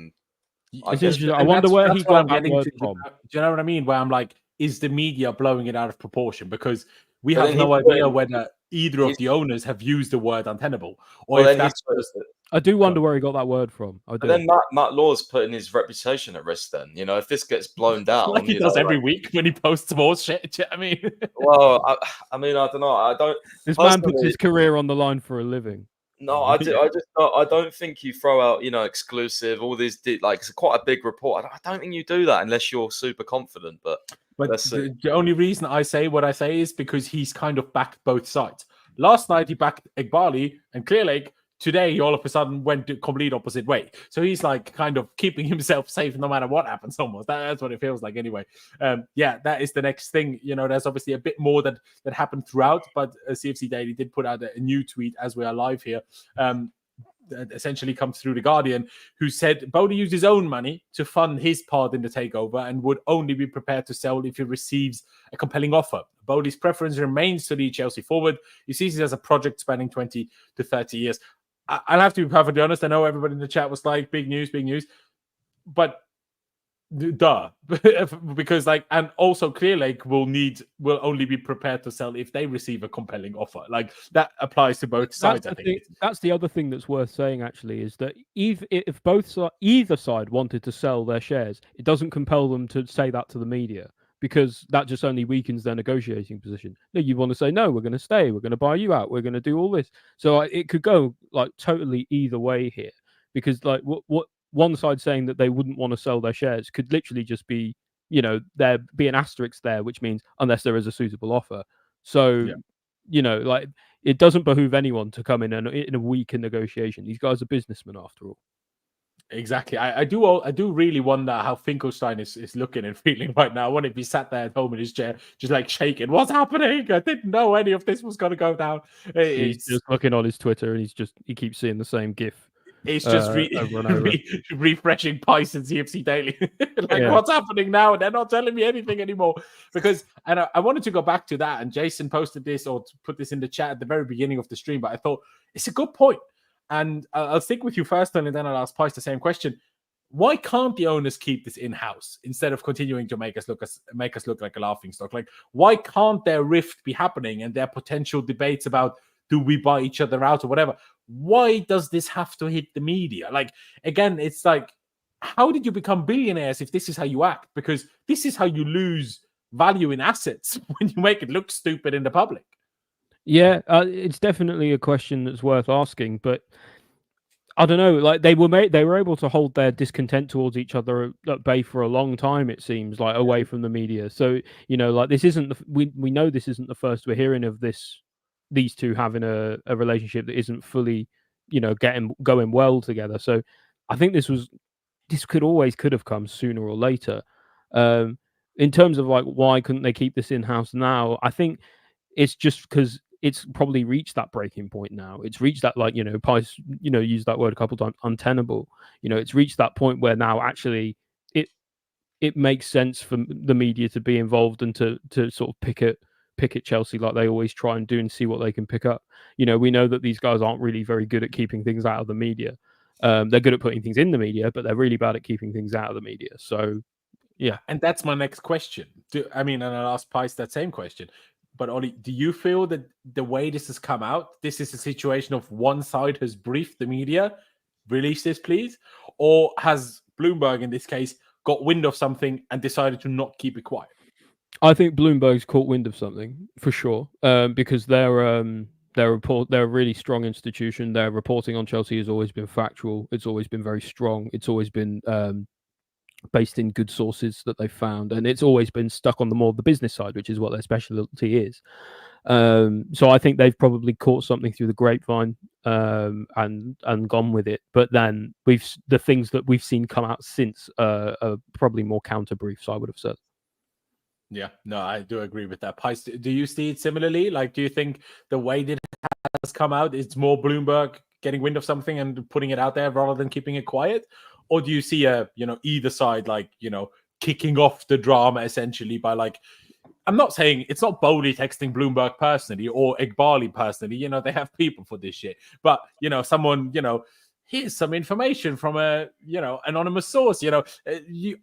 It's guess interesting. I And wonder where he that's what I'm got that getting word to. from. Do you know what I mean? Where I'm like, is the media blowing it out of proportion? Because we but have then no idea whether either of the owners have used the word untenable, or if then he's that's just I do gone. wonder where he got that word from. I but do. then Matt Law's putting his reputation at risk. Then, you know, if this gets blown Like down, he you know, does every like, week when he posts more shit. Do you know what I mean? well, I mean, I don't know. I don't This man puts personally. his career on the line for a living. No, I do. I just don't, I don't think you throw out, you know, exclusive, all these like it's quite a big report. I don't think you do that unless you're super confident. But But let's see. the only reason I say what I say is because he's kind of backed both sides. Last night he backed Eghbali and Clearlake. Today he all of a sudden went the complete opposite way. So he's like kind of keeping himself safe no matter what happens. Almost that's what it feels like anyway. Yeah, that is the next thing. You know, there's obviously a bit more that happened throughout, but CFC Daily did put out a new tweet as we are live here. That essentially comes through the Guardian, who said Boehly used his own money to fund his part in the takeover and would only be prepared to sell if he receives a compelling offer. Boehly's preference remains to lead Chelsea forward. He sees it as a project spanning 20 to 30 years. I'll have to be perfectly honest. I know everybody in the chat was like, big news, but duh, because like, and also Clearlake will only be prepared to sell if they receive a compelling offer. Like that applies to both sides. I think that's the other thing that's worth saying. Actually, is that if either side wanted to sell their shares, it doesn't compel them to say that to the media, because that just only weakens their negotiating position. No, you want to say, no, we're going to stay, we're going to buy you out, we're going to do all this. So it could go like totally either way here, because like what one side saying that they wouldn't want to sell their shares could literally just be, you know, there be an asterisk there, which means unless there is a suitable offer. So, you know, like it doesn't behoove anyone to come in a weaker negotiation. These guys are businessmen after all. Exactly. I do really wonder how Finkelstein is looking and feeling right now. I wonder if he sat there at home in his chair, just like shaking. What's happening? I didn't know any of this was going to go down. He's just looking on his Twitter and he keeps seeing the same GIF. It's just over and over. refreshing Python CFC Daily. What's happening now? They're not telling me anything anymore. Because, and I wanted to go back to that, and Jason posted this or put this in the chat at the very beginning of the stream, but I thought it's a good point. And I'll stick with you first, and then I'll ask Pyce the same question. Why can't the owners keep this in-house instead of continuing to make us look like a laughing stock? Like, why can't their rift be happening and their potential debates about do we buy each other out or whatever? Why does this have to hit the media? Like, again, it's like, how did you become billionaires if this is how you act? Because this is how you lose value in assets when you make it look stupid in the public. Yeah, it's definitely a question that's worth asking, but I don't know. Like they were able to hold their discontent towards each other at bay for a long time. It seems like away from the media. So you know, like this isn't we know this isn't the first we're hearing of these two having a relationship that isn't fully, you know, going well together. So I think this could have come sooner or later. In terms of like why couldn't they keep this in house now? I think it's just because it's probably reached that breaking point now. It's reached that, like, you know, Pyce, you know, used that word a couple times, untenable. You know, it's reached that point where now actually it makes sense for the media to be involved and to sort of pick at Chelsea like they always try and do and see what they can pick up. You know, we know that these guys aren't really very good at keeping things out of the media. They're good at putting things in the media, but they're really bad at keeping things out of the media. So, yeah. And that's my next question. And I'll ask Pyce that same question. But Ollie, do you feel that the way this has come out, this is a situation of one side has briefed the media, release this, please? Or has Bloomberg, in this case, got wind of something and decided to not keep it quiet? I think Bloomberg's caught wind of something for sure, because they're a really strong institution. Their reporting on Chelsea has always been factual. It's always been very strong. It's always been based in good sources that they've found, and it's always been stuck on the business side, which is what their specialty is. So I think they've probably caught something through the grapevine and gone with it. But then the things that we've seen come out since are probably more counter briefs, I would have said. Yeah, no, I do agree with that. Pice, do you see it similarly? Like, do you think the way that it has come out is more Bloomberg getting wind of something and putting it out there rather than keeping it quiet? Or do you see either side, like, kicking off the drama essentially by, like, I'm not saying it's not Boehly texting Bloomberg personally or Eghbali personally. They have people for this shit. But, someone, here's some information from a, anonymous source. You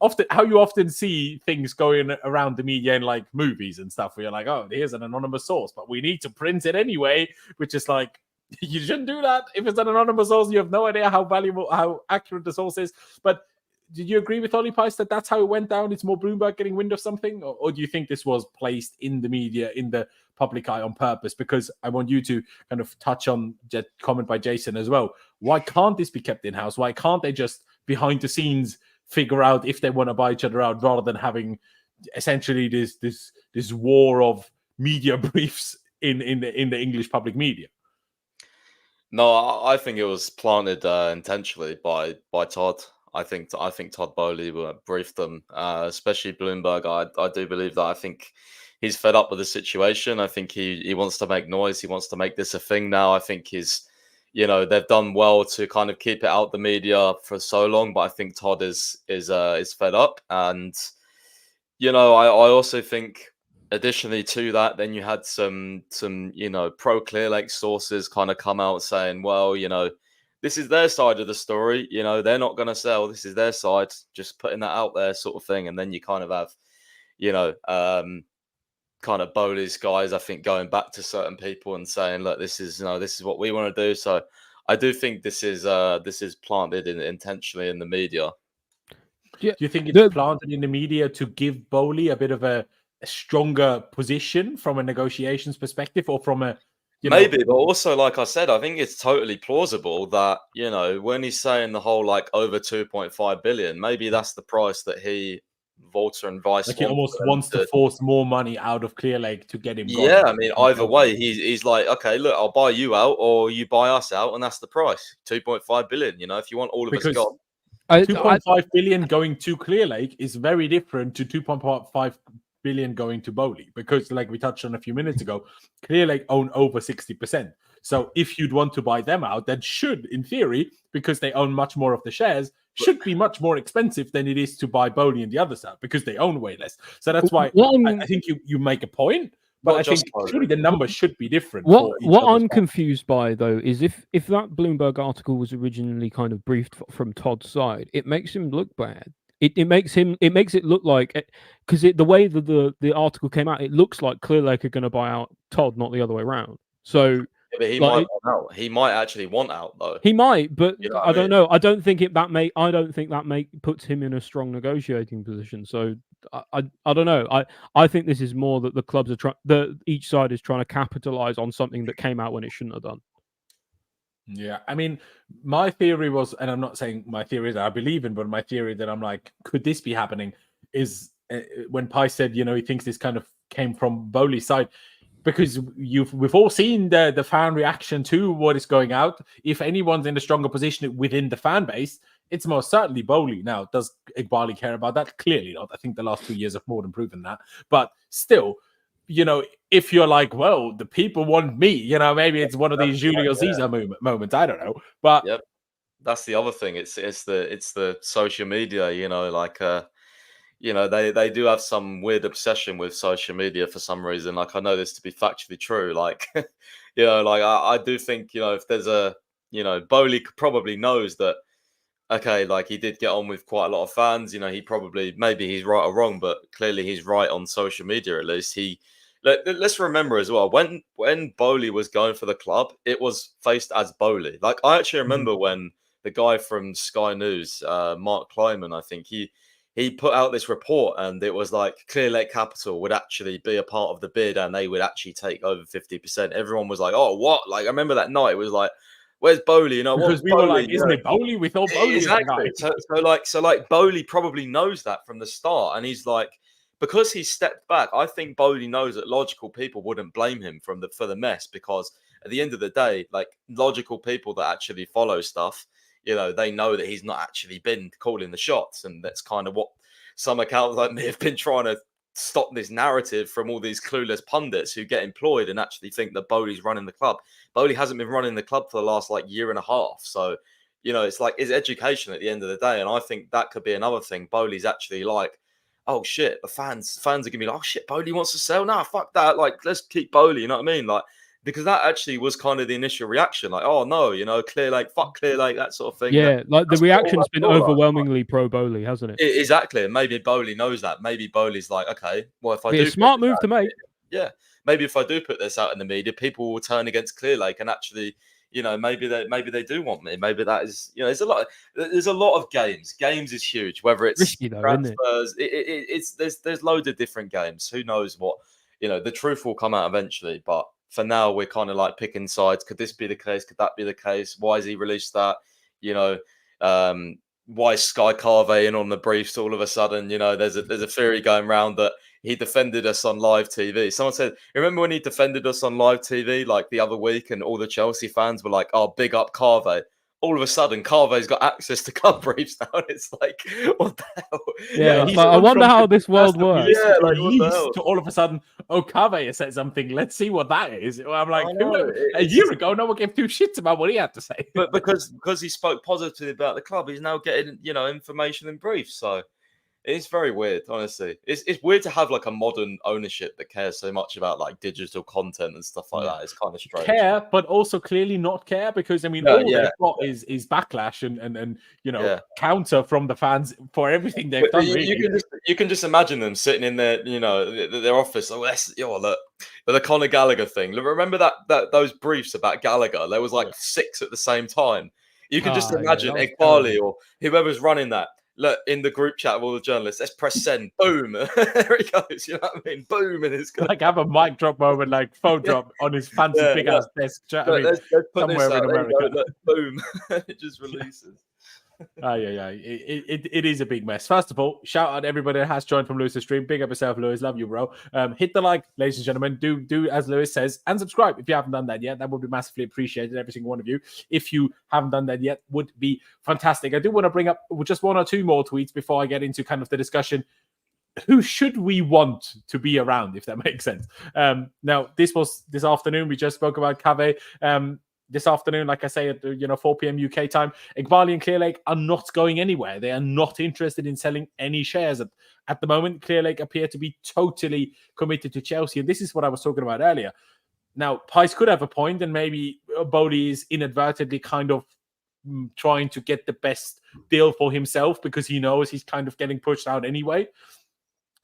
often see things going around the media in, like, movies and stuff where you're like, oh, here's an anonymous source, but we need to print it anyway, which is like, you shouldn't do that. If it's an anonymous source, you have no idea how valuable, how accurate the source is. But did you agree with Ollie Pice that that's how it went down? It's more Bloomberg getting wind of something? Or do you think this was placed in the media, in the public eye on purpose? Because I want you to kind of touch on that comment by Jason as well. Why can't this be kept in-house? Why can't they just, behind the scenes, figure out if they want to buy each other out rather than having essentially this war of media briefs in the English public media? No, I think it was planted intentionally by Todd. I think Todd Boehly briefed them, especially Bloomberg. I do believe that. I think he's fed up with the situation. I think he wants to make noise. He wants to make this a thing now. I think they've done well to kind of keep it out the media for so long, but I think Todd is fed up. And I also think, additionally to that, then you had some pro Clearlake sources kind of come out saying, well, this is their side of the story. They're not going to sell. This is their side. Just putting that out there, sort of thing. And then you kind of have, kind of Boehly's guys, I think, going back to certain people and saying, look, this is what we want to do. So I do think this is planted intentionally in the media. Do you think it's planted in the media to give Boehly a bit of a stronger position from a negotiations perspective, or from a maybe, but also, like I said, I think it's totally plausible that, when he's saying the whole, like, over 2.5 billion, maybe that's the price that Volta and Vice, like, he almost wants to force more money out of Clearlake to get him gone. Yeah, I mean, either way, he's like, okay, look, I'll buy you out or you buy us out, and that's the price, 2.5 billion. If you want all of us gone. 2.5 billion going to Clearlake is very different to 2.5 billion going to Boehly, because, like we touched on a few minutes ago, Clearlake own over 60%. So if you'd want to buy them out, that should, in theory, because they own much more of the shares, should be much more expensive than it is to buy Boehly and the other side, because they own way less. So that's why I think you make a point, but I think surely the numbers should be different. What I'm confused by, though, is if that Bloomberg article was originally kind of briefed from Todd's side, it makes him look bad. It makes it look like, because the way that the article came out, it looks like Clearlake are going to buy out Todd, not the other way around. So but he might want out. He might actually want out, though. He might, but I don't know. I don't think that puts him in a strong negotiating position. So I don't know. I think this is more that the clubs are each side is trying to capitalize on something that came out when it shouldn't have done. Yeah, I mean, my theory was, and I'm not saying my theory that I believe in, but my theory that I'm like, could this be happening, is when Pi said, he thinks this kind of came from Boehly's side, because we've all seen the fan reaction to what is going out. If anyone's in a stronger position within the fan base, it's most certainly Boehly. Now, does Eghbali care about that? Clearly not. I think the last 2 years have more than proven that. But still, if you're like, well, the people want me, maybe it's one of these Julio Cesar moments. I don't know. But yep, that's the other thing. It's the social media, they do have some weird obsession with social media for some reason. Like, I know this to be factually true. Like, I do think, if there's Boehly probably knows that, okay, like, he did get on with quite a lot of fans. He probably, maybe he's right or wrong, but clearly he's right on social media. At least let's remember as well, when Boehly was going for the club, it was faced as Boehly. Like, I actually remember when the guy from Sky News, Mark Kleiman, I think he put out this report, and it was like Clearlake Capital would actually be a part of the bid and they would actually take over 50%. Everyone was like, oh, what? Like, I remember that night, it was like, where's Boehly? Because we were like, isn't it Boehly? We thought Boehly exactly. So Boehly probably knows that from the start, and he's like, because he stepped back, I think Boehly knows that logical people wouldn't blame him for the mess, because at the end of the day, like, logical people that actually follow stuff, they know that he's not actually been calling the shots, and that's kind of what some accounts like me have been trying to stop this narrative from all these clueless pundits who get employed and actually think that Boehly's running the club. Boehly hasn't been running the club for the last like year and a half. So, you know, it's like, it's education at the end of the day. And I think that could be another thing. Boehly's actually like, oh shit, the fans are going to be like, oh shit, Boehly wants to sell. Nah, fuck that. Like, let's keep Boehly. You know what I mean? Like, because that actually was kind of the initial reaction. Like, oh no, you know, Clearlake, fuck Clearlake, that sort of thing. Yeah, like the reaction's been overwhelmingly pro Boehly, hasn't it? Exactly. And maybe Boehly knows that. Maybe Boehly's like, okay, well, if I do a smart move to make. Yeah. Maybe if I do put this out in the media, people will turn against Clearlake and actually, you know, maybe they do want me. Maybe that is, you know, there's a lot of games. Games is huge, whether it's risky though, transfers, isn't it? there's loads of different games. Who knows what, you know, the truth will come out eventually. But for now, we're kind of like picking sides. Could this be the case? Could that be the case? Why has he released that? You know, why is Sky Carve in on the briefs all of a sudden? You know, there's a theory going around that he defended us on live TV. Someone said, remember when he defended us on live TV like the other week and all the Chelsea fans were like, oh, big up Carve. All of a sudden, Carve's got access to club briefs now. And it's like, what the hell? Yeah, like, I wonder how this world works. Yeah, like, to all of a sudden, oh, Carve has said something. Let's see what that is. I'm like, a year ago, no one gave 2 shits about what he had to say. But because he spoke positively about the club, he's now getting, you know, information and briefs. So it's very weird, honestly. It's weird to have like a modern ownership that cares so much about like digital content and stuff like that. It's kind of strange. Care, but also clearly not care, because I mean, all they've got is backlash and you know, counter from the fans for everything they've done. You can just imagine them sitting in their, you know, their office. Oh, look, the Conor Gallagher thing. Remember that those briefs about Gallagher? There was like 6 at the same time. You can just imagine Eghbali or whoever's running that. Look, in the group chat of all the journalists, let's press send. Boom. There he goes. You know what I mean? Boom. And it's going like have a mic drop moment, like phone drop on his fancy big ass desk. Let's put somewhere in America. Look, boom. It just releases. It is a big mess. First of all, shout out to everybody that has joined from Lewis's stream. Big up yourself, Lewis. Love you, bro. Hit the like, ladies and gentlemen. Do as Lewis says, and subscribe if you haven't done that yet. That would be massively appreciated, every single one of you. If you haven't done that yet, would be fantastic. I do want to bring up just 1 or 2 more tweets before I get into kind of the discussion. Who should we want to be around, if that makes sense? Now, this was this afternoon. We just spoke about Cave. This afternoon, like I say, at 4 p.m. UK time, Eghbali and Clearlake are not going anywhere. They are not interested in selling any shares at the moment. Clearlake appear to be totally committed to Chelsea, and this is what I was talking about earlier. Now, Pys could have a point, and maybe Boehly is inadvertently kind of trying to get the best deal for himself because he knows he's kind of getting pushed out anyway.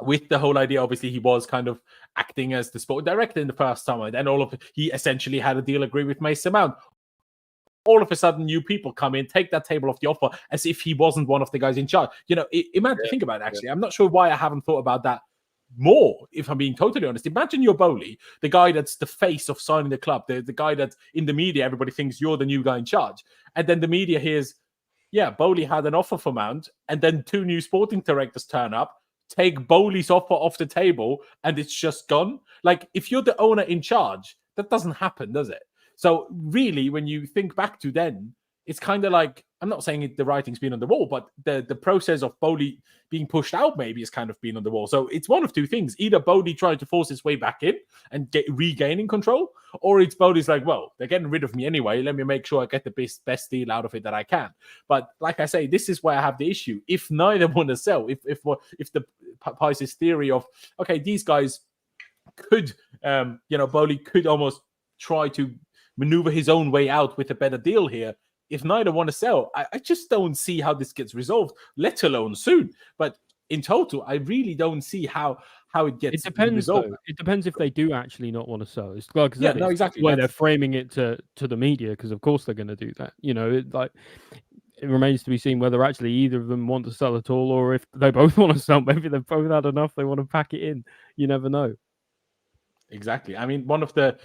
With the whole idea, obviously, he was kind of acting as the sport director in the first summer. And then he essentially had a deal agreed with Mason Mount. All of a sudden, new people come in, take that table off the offer as if he wasn't one of the guys in charge. You know, imagine, think about it, actually. I'm not sure why I haven't thought about that more, if I'm being totally honest. Imagine you're Boehly, the guy that's the face of signing the club, the guy that's in the media, everybody thinks you're the new guy in charge. And then the media hears, yeah, Boehly had an offer for Mount, and then 2 new sporting directors turn up, take Boehly's offer off the table, and it's just gone. Like, if you're the owner in charge, that doesn't happen, does it? So really, when you think back to then, it's kind of like, I'm not saying the writing's been on the wall, but the process of Boehly being pushed out maybe has kind of been on the wall. So it's one of 2 things. Either Boehly trying to force his way back in and regaining control, or it's Boehly's like, well, they're getting rid of me anyway. Let me make sure I get the best deal out of it that I can. But like I say, this is where I have the issue. If neither want to sell, if the Pys' theory of, okay, these guys could, Boehly could almost try to maneuver his own way out with a better deal here. If neither want to sell, I just don't see how this gets resolved, let alone soon. But in total, I really don't see how it gets resolved. Though. It depends if they do actually not want to sell. It's like, exactly. Where they're framing it to the media, because of course they're going to do that. You know, it remains to be seen whether actually either of them want to sell at all, or if they both want to sell. Maybe they've both had enough. They want to pack it in. You never know. Exactly. I mean, one of the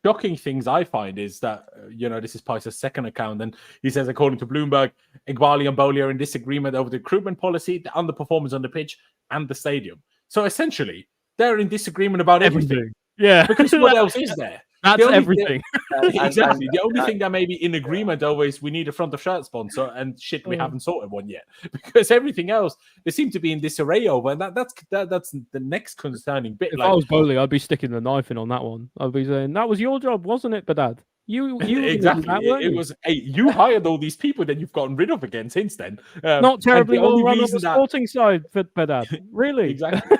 shocking things I find is that, this is Pys' second account, and he says, according to Bloomberg, Eghbali and Boehly are in disagreement over the recruitment policy, the underperformance on the pitch, and the stadium. So essentially, they're in disagreement about everything. Yeah. Because what else is there? That's everything. Exactly. The only thing that may be in agreement always, we need a front of shirt sponsor, and shit, we haven't sorted one yet. Because everything else, they seem to be in disarray over, and that's the next concerning bit. If I was Boehly, I'd be sticking the knife in on that one. I'd be saying, that was your job, wasn't it, Behdad? You exactly. That, it was. Hey, you hired all these people that you've gotten rid of again since then. Not terribly well run on the that... sporting side for Behdad. Really? Exactly.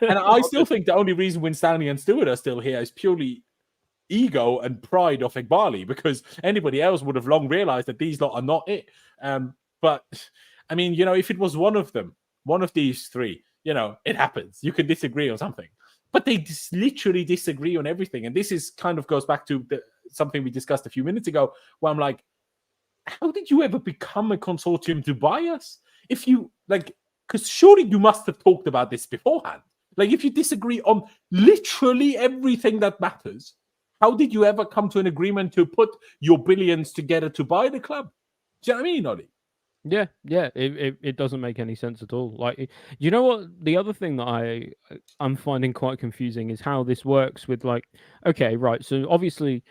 And I still think the only reason Winstanley and Stewart are still here is purely ego and pride of Eghbali, because anybody else would have long realized that these lot are not it. But I mean, if it was one of them, one of these three, it happens. You can disagree on something, but they literally disagree on everything. And this is kind of goes back to something we discussed a few minutes ago, where I'm like, how did you ever become a consortium to buy us? If you because surely you must have talked about this beforehand. Like, if you disagree on literally everything that matters, how did you ever come to an agreement to put your billions together to buy the club? Do you know what I mean, Noni? Yeah. It doesn't make any sense at all. Like, you know what? The other thing that I'm finding quite confusing is how this works with, like, okay, right. So obviously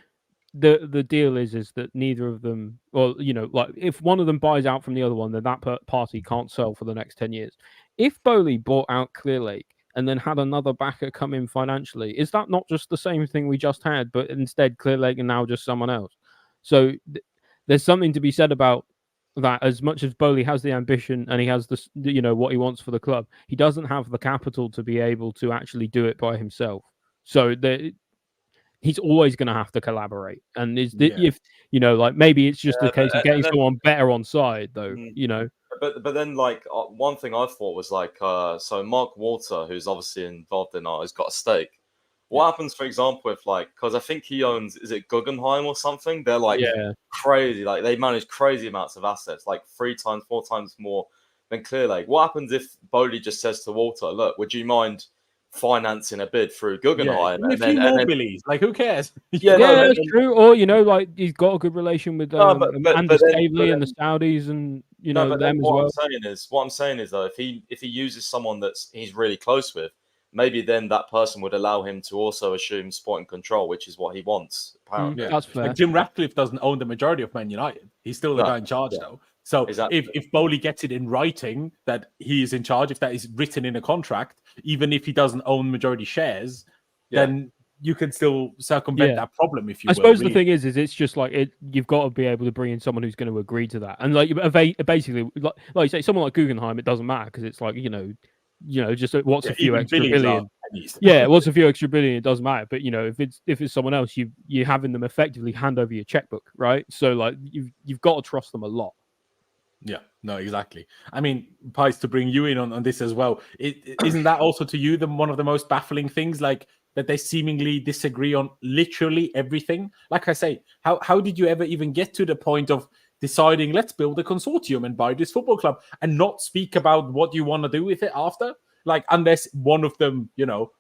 the deal is that neither of them, well, like, if one of them buys out from the other one, then that party can't sell for the next 10 years. If Boehly bought out Clearlake and then had another backer come in financially, is that not just the same thing we just had, but instead Clearlake and now just someone else? So there's something to be said about that. As much as Boehly has the ambition and he has the what he wants for the club, he doesn't have the capital to be able to actually do it by himself. So he's always going to have to collaborate. And if like, maybe it's just a case of getting someone better on side, though. But then, like, one thing I thought was, like, so Mark Walter, who's obviously involved in has got a stake. What happens, for example, if, like, because I think he owns, is it Guggenheim or something? They're like crazy, like they manage crazy amounts of assets, like 3 times, 4 times more than Clearlake. What happens if Boehly just says to Walter, "Look, would you mind financing a bid through Guggenheim?" Yeah, and a few more billies. Like, who cares? That's true. Or like, he's got a good relation with Eghbali and the Saudis, and them as well. What I'm saying is though, if he uses someone he's really close with, maybe then that person would allow him to also assume sporting control, which is what he wants. Apparently, that's fair. Like, Jim Ratcliffe doesn't own the majority of Man United. He's still the guy in charge though. So if Boehly gets it in writing that he is in charge, if that is written in a contract, even if he doesn't own majority shares, then you can still circumvent that problem. If you, I suppose the thing is it's just like you've got to be able to bring in someone who's going to agree to that, and like basically, like you say, someone like Guggenheim, it doesn't matter because it's like just what's a few extra billion. What's a few extra billion? It doesn't matter. But if it's someone else, you're having them effectively hand over your checkbook, right? So like you've got to trust them a lot. Yeah, no, exactly. I mean, Pys, to bring you in on this as well, isn't that also to you one of the most baffling things, like that they seemingly disagree on literally everything? Like I say, how did you ever even get to the point of deciding, let's build a consortium and buy this football club, and not speak about what you want to do with it after? Like, unless one of them,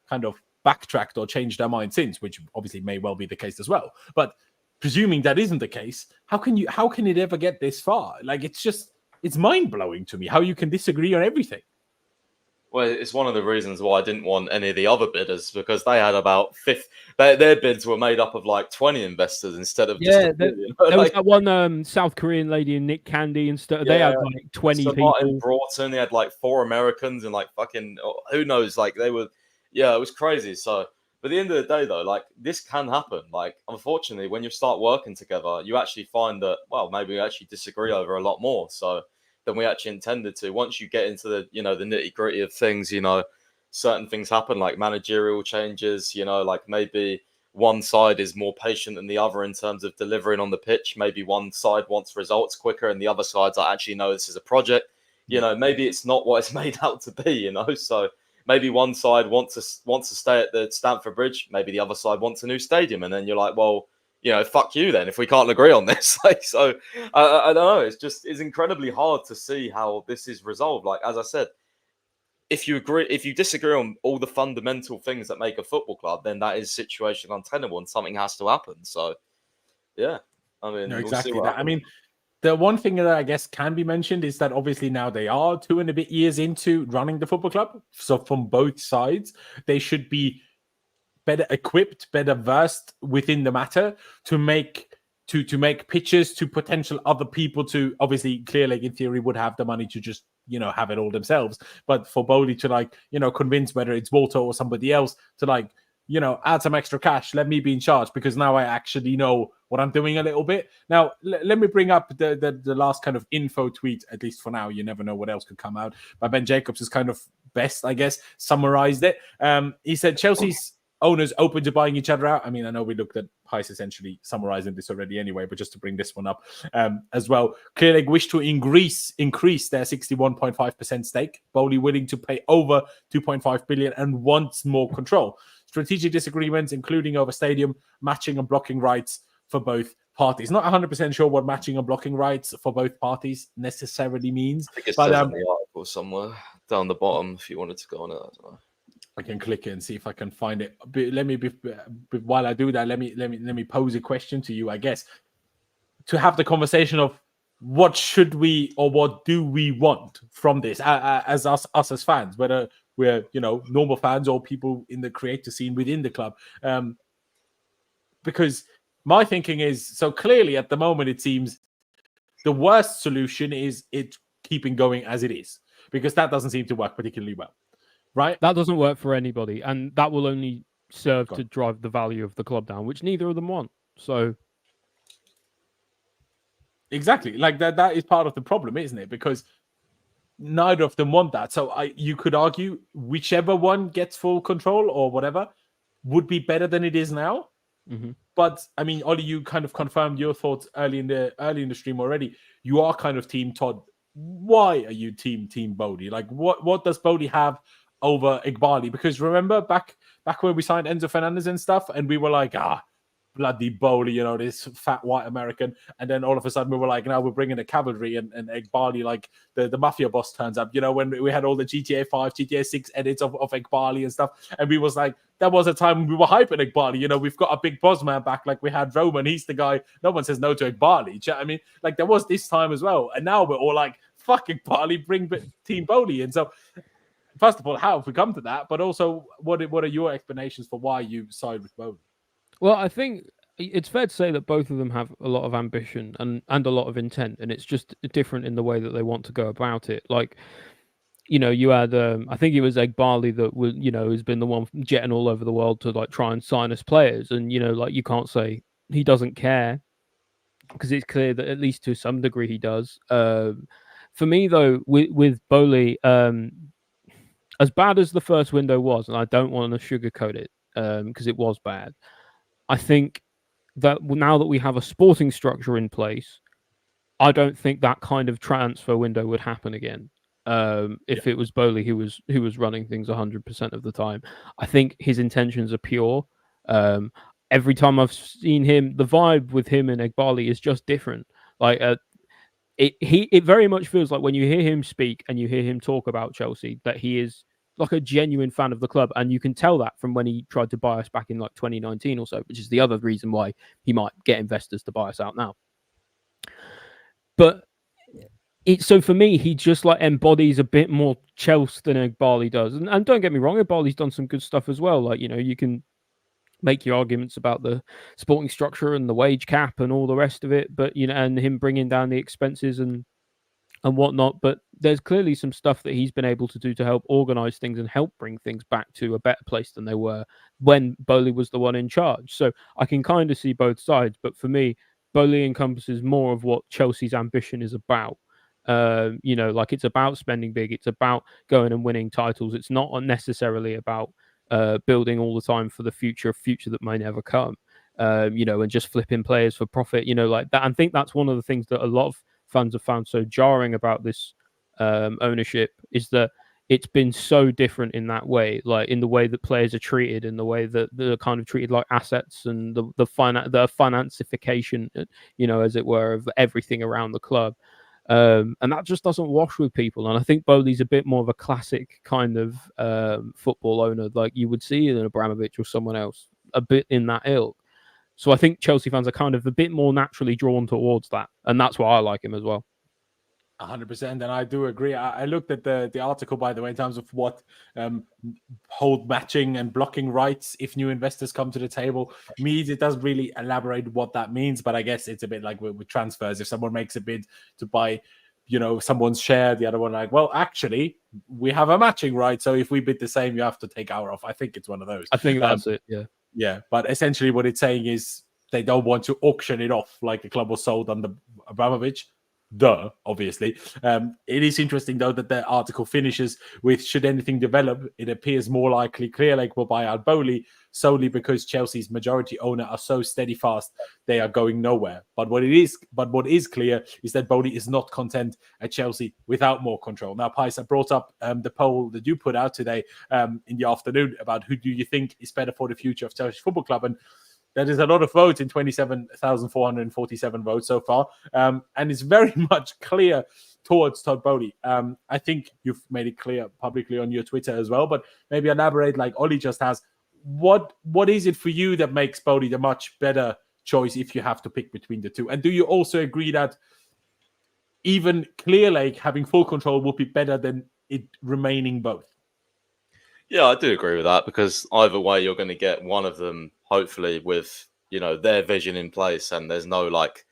kind of backtracked or changed their mind since, which obviously may well be the case as well. But presuming that isn't the case, how can it ever get this far? Like, it's mind-blowing to me how you can disagree on everything. Well, it's one of the reasons why I didn't want any of the other bidders, because they had about their bids were made up of like 20 investors instead of just there was that one South Korean lady and Nick Candy and stuff. They had like 20 people. Martin Broughton, they had like 4 Americans and like fucking who knows, like they were, it was crazy. So, but at the end of the day, though, like this can happen. Like, unfortunately, when you start working together, you actually find that, well, maybe we actually disagree over a lot more than we actually intended to. Once you get into the, the nitty gritty of things, certain things happen, like managerial changes, like maybe one side is more patient than the other in terms of delivering on the pitch. Maybe one side wants results quicker and the other side's like, actually, no, this is a project. Maybe it's not what it's made out to be, So maybe one side wants to stay at the Stamford Bridge. Maybe the other side wants a new stadium. And then you're like, well, fuck you then if we can't agree on this. Like, so I don't know. It's incredibly hard to see how this is resolved. Like, as I said, if you disagree on all the fundamental things that make a football club, then that is situation untenable and something has to happen. So, yeah, I mean, no, exactly that. I mean, the one thing that I guess can be mentioned is that obviously now they are 2 and a bit years into running the football club. So from both sides, they should be better equipped, better versed within the matter to make pitches to potential other people. To obviously, Clearlake in theory would have the money to just have it all themselves, but for Boehly to convince whether it's Walter or somebody else to add some extra cash, let me be in charge, because now I actually know what I'm doing a little bit. Now, let me bring up the last kind of info tweet, at least for now. You never know what else could come out. But Ben Jacobs is kind of best, I guess, summarized it. He said Chelsea's owners open to buying each other out. I mean, I know we looked at Pais essentially summarizing this already anyway, but just to bring this one up as well. Clearlake wish to increase their 61.5% stake. Boehly willing to pay over 2.5 billion and wants more control. Strategic disagreements, including over stadium, matching and blocking rights for both parties. Not 100% sure what matching and blocking rights for both parties necessarily means. I think it says in the article somewhere down the bottom if you wanted to go on it. I don't know. I can click it and see if I can find it. But while I do that, let me pose a question to you, I guess, to have the conversation of what should we or what do we want from this as us as fans, whether we're normal fans or people in the creator scene within the club, because my thinking is, so clearly at the moment it seems the worst solution is it keeping going as it is, because that doesn't seem to work particularly well. Right, that doesn't work for anybody, and that will only serve to drive the value of the club down, which neither of them want. So, exactly, that is part of the problem, isn't it? Because neither of them want that. So, you could argue whichever one gets full control or whatever would be better than it is now. Mm-hmm. But I mean, Ollie, you kind of confirmed your thoughts early in the stream already. You are kind of team Todd. Why are you team Boehly? What does Boehly have over Eghbali? Because remember back when we signed Enzo Fernandez and stuff, and we were like, bloody Boehly, this fat white American, and then all of a sudden we were like, now we're bringing the cavalry, and Eghbali, the mafia boss, turns up. When we had all the GTA 5, GTA 6 edits of Eghbali and stuff, and we was like, that was a time when we were hyping Eghbali. We've got a big boss man back, like we had Romeo, and he's the guy. No one says no to Eghbali. Do you know what I mean? There was this time as well, and now we're all like, fuck Eghbali, bring Team Boehly. And so, first of all, how have we come to that? But also, what are your explanations for why you side with Boehly? Well, I think it's fair to say that both of them have a lot of ambition and a lot of intent, and it's just different in the way that they want to go about it. You had, I think it was Eghbali that has been the one jetting all over the world to try and sign us players, and you can't say he doesn't care, because it's clear that at least to some degree he does. For me, though, with Boehly, as bad as the first window was, and I don't want to sugarcoat it because it was bad, I think that now that we have a sporting structure in place, I don't think that kind of transfer window would happen again. If it was Boehly who was running things 100% of the time. I think his intentions are pure. Every time I've seen him, the vibe with him and Eghbali is just different. It very much feels like when you hear him speak and you hear him talk about Chelsea, that he is like a genuine fan of the club, and you can tell that from when he tried to buy us back in 2019 or so, which is the other reason why he might get investors to buy us out now. But so for me, he just embodies a bit more Chelsea than Eghbali does, and don't get me wrong, Eghbali's done some good stuff as well. You can make your arguments about the sporting structure and the wage cap and all the rest of it, but and him bringing down the expenses and whatnot. But there's clearly some stuff that he's been able to do to help organize things and help bring things back to a better place than they were when Boehly was the one in charge. So I can kind of see both sides, but for me, Boehly encompasses more of what Chelsea's ambition is about. It's about spending big. It's about going and winning titles. It's not necessarily about building all the time for the future that may never come, and just flipping players for profit, like that. I think that's one of the things that a lot of fans have found so jarring about this ownership, is that it's been so different in that way, in the way that players are treated, in the way that they're kind of treated like assets, and the financification, as it were, of everything around the club. And that just doesn't wash with people. And I think Boehly's a bit more of a classic kind of football owner, like you would see in an Abramovich or someone else, a bit in that ilk. So I think Chelsea fans are kind of a bit more naturally drawn towards that. And that's why I like him as well. 100%, and I do agree. I looked at the article, by the way, in terms of what hold matching and blocking rights if new investors come to the table means. It doesn't really elaborate what that means, but I guess it's a bit like with transfers. If someone makes a bid to buy, someone's share, the other one like, well, actually, we have a matching right, so if we bid the same, you have to take our off. I think it's one of those. I think that's it. Yeah. Yeah, but essentially what it's saying is they don't want to auction it off like the club was sold under Abramovich. Obviously. It is interesting, though, that the article finishes with, should anything develop, it appears more likely Clearlake will buy out Boehly solely because Chelsea's majority owner are so steady fast they are going nowhere. But what is clear is that Boehly is not content at Chelsea without more control. Now, Pais, I brought up the poll that you put out today in the afternoon about who do you think is better for the future of Chelsea Football Club, and that is a lot of votes in 27,447 votes so far. And it's very much clear towards Todd Boehly. I think you've made it clear publicly on your Twitter as well, but maybe elaborate like Ollie just has. What is it for you that makes Boehly the much better choice if you have to pick between the two? And do you also agree that even Clearlake having full control would be better than it remaining both? Yeah, I do agree with that, because either way, you're going to get one of them, hopefully, with, their vision in place, and there's no like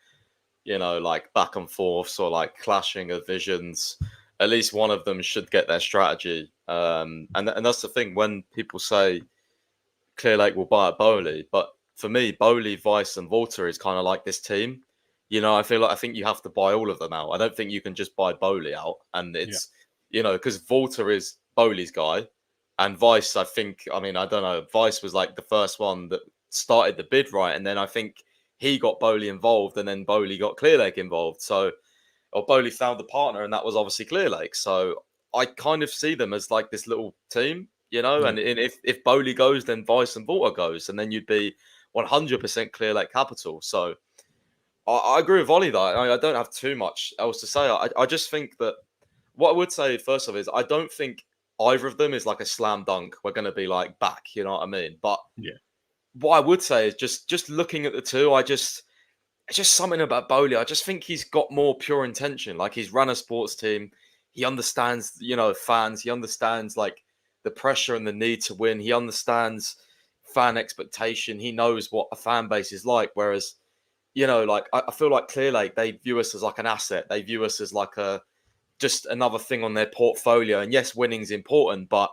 back and forths or like clashing of visions. At least one of them should get their strategy. And that's the thing when people say Clearlake will buy at Boehly, but for me, Boehly, Weiss, and Walter is kind of like this team. I think you have to buy all of them out. I don't think you can just buy Boehly out, and it's because Walter is Boehly's guy. And Weiss, I don't know, Weiss was like the first one that started the bid, right? And then I think he got Boehly involved, and then Boehly got Clearlake involved. Or Boehly found the partner, and that was obviously Clearlake. So I kind of see them as like this little team, and if Boehly goes, then Weiss and Walter goes, and then you'd be 100% Clearlake Capital. So I agree with Ollie, though. I don't have too much else to say. I just think that what I would say first of all is I don't think either of them is like a slam dunk. We're going to be like back, you know what I mean? But what I would say is just looking at the two, it's just something about Boehly. I just think he's got more pure intention. Like, he's run a sports team. He understands, fans. He understands like the pressure and the need to win. He understands fan expectation. He knows what a fan base is like. Whereas, I feel like Clearlake, they view us as like an asset. They view us as like just another thing on their portfolio. And yes, winning's important, but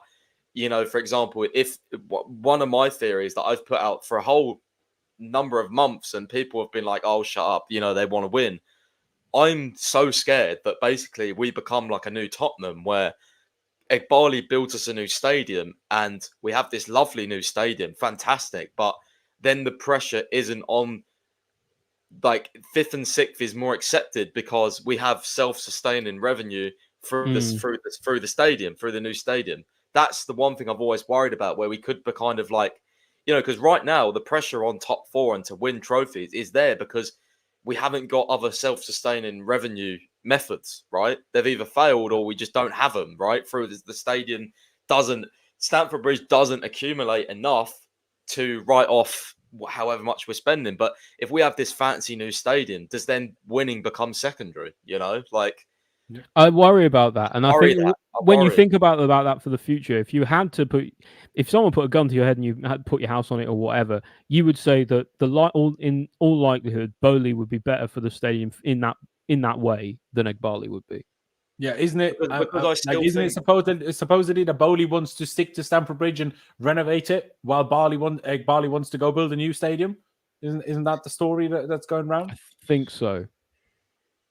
for example, if one of my theories that I've put out for a whole number of months and people have been like, oh, shut up, they want to win. I'm so scared that basically we become like a new Tottenham where Eghbali builds us a new stadium and we have this lovely new stadium, fantastic, but then the pressure isn't on. Like, 5th and 6th is more accepted because we have self-sustaining revenue through the stadium, through the new stadium. That's the one thing I've always worried about, where we could be kind of like, because right now the pressure on top 4 and to win trophies is there because we haven't got other self-sustaining revenue methods, right? They've either failed or we just don't have them, right? Through the stadium Stamford Bridge doesn't accumulate enough to write off however much we're spending. But if we have this fancy new stadium, does then winning become secondary? I worry about that, and I think when you think about that for the future, if someone put a gun to your head and you had to put your house on it or whatever, you would say that in all likelihood, Boehly would be better for the stadium in that way than Eghbali would be. Yeah, isn't it? Because isn't it supposedly that Boehly wants to stick to Stamford Bridge and renovate it, while Eghbali wants to go build a new stadium? Isn't that the story that's going around? I think so.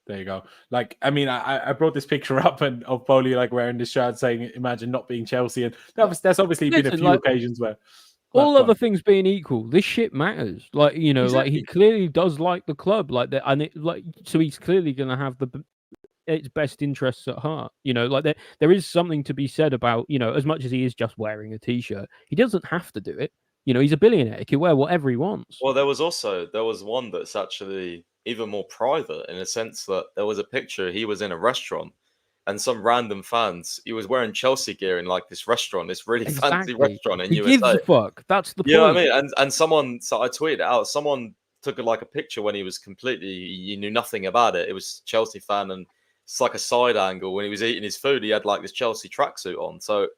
There you go. Like, I mean, I brought this picture up of Boehly like wearing this shirt saying, "Imagine not being Chelsea," and there's obviously been a few occasions where. All other things being equal, this shit matters. Like, exactly. Like he clearly does like the club, like that, and so he's clearly going to have its best interests at heart. Like there is something to be said about, as much as he is just wearing a t-shirt, he doesn't have to do it. He's a billionaire. He can wear whatever he wants. Well, there was one that's actually even more private, in a sense that there was a picture. He was in a restaurant and some random fans, he was wearing Chelsea gear in like this restaurant, this really fancy restaurant in USA. He gives a fuck. That's the point. You know what I mean? And someone, so I tweeted it out, someone took like a picture when he was he knew nothing about it. It was Chelsea fan and it's like a side angle when he was eating his food. He had like this Chelsea tracksuit on. So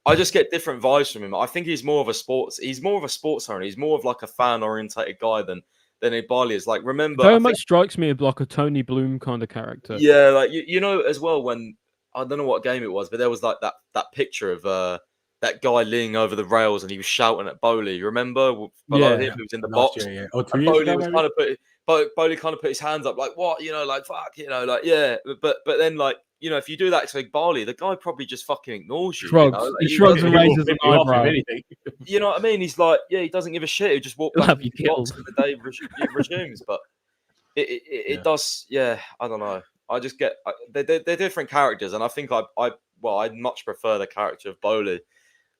I just get different vibes from him. I think he's more of a sports owner. He's more of like a fan orientated guy than Eghbali is. Like, remember, Very much strikes me as like a Tony Bloom kind of character. yeah, like you know as well, when I don't know what game it was, but there was like that picture of that guy leaning over the rails and he was shouting at Boehly. You remember below him, who was in the box? Year, yeah. Or 2 And years Boehly ago, was maybe? kind of Boehly kind of put his hands up, like, what, you know, like, fuck, you know, like, yeah. But then, like, you know, if you do that to Eghbali, the guy probably just fucking ignores you. Shrugs. You know? Like, He shrugs and raises an eyebrow. You know what I mean? He's like, yeah, he doesn't give a shit. He just walk back Lavia into the box and the day resumes. But it does, yeah, I don't know. I just get they're different characters, and I think I'd much prefer the character of Boehly.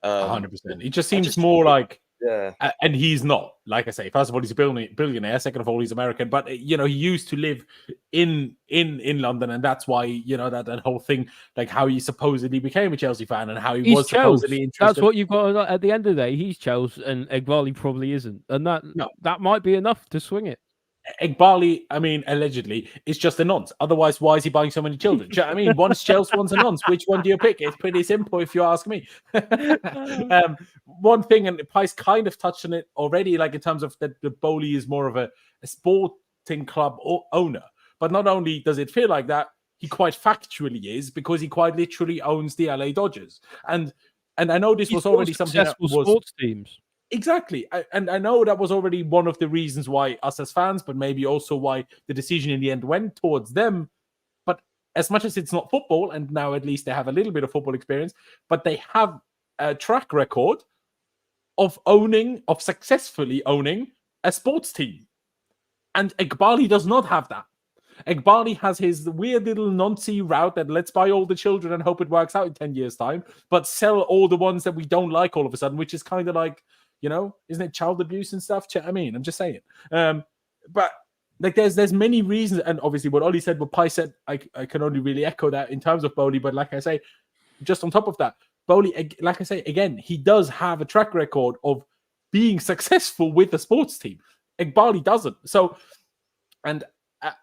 100%. He just seems more like, yeah, and he's not. Like I say, first of all, he's a billionaire. Second of all, he's American. But you know, he used to live in London, and that's why, you know, that whole thing, like how he supposedly became a Chelsea fan and how he was supposedly interested. That's what you've got at the end of the day. He's Chelsea, and Eghbali probably isn't, and that might be enough to swing it. Eghbali, I mean, allegedly, is just a nonce. Otherwise, why is he buying so many children? Do you know what I mean? One's Chelsea, one's a nonce. Which one do you pick? It's pretty simple if you ask me. One thing, and Pies kind of touched on it already, like in terms of that the Boehly is more of a sporting club owner. But not only does it feel like that, he quite factually is, because he quite literally owns the LA Dodgers. And I know this was already something that was sports teams. Exactly. And I know that was already one of the reasons why us as fans, but maybe also why the decision in the end went towards them. But as much as it's not football, and now at least they have a little bit of football experience, but they have a track record of successfully owning a sports team. And Eghbali does not have that. Eghbali has his weird little noncy route that let's buy all the children and hope it works out in 10 years' time, but sell all the ones that we don't like all of a sudden, which is kind of like, you know, isn't it child abuse and stuff? I mean, I'm just saying. But like, there's many reasons, and obviously what Ollie said, what Pi said, I can only really echo that in terms of Boehly. But like I say, just on top of that, Boehly, like I say again, he does have a track record of being successful with the sports team. Eghbali doesn't. So, and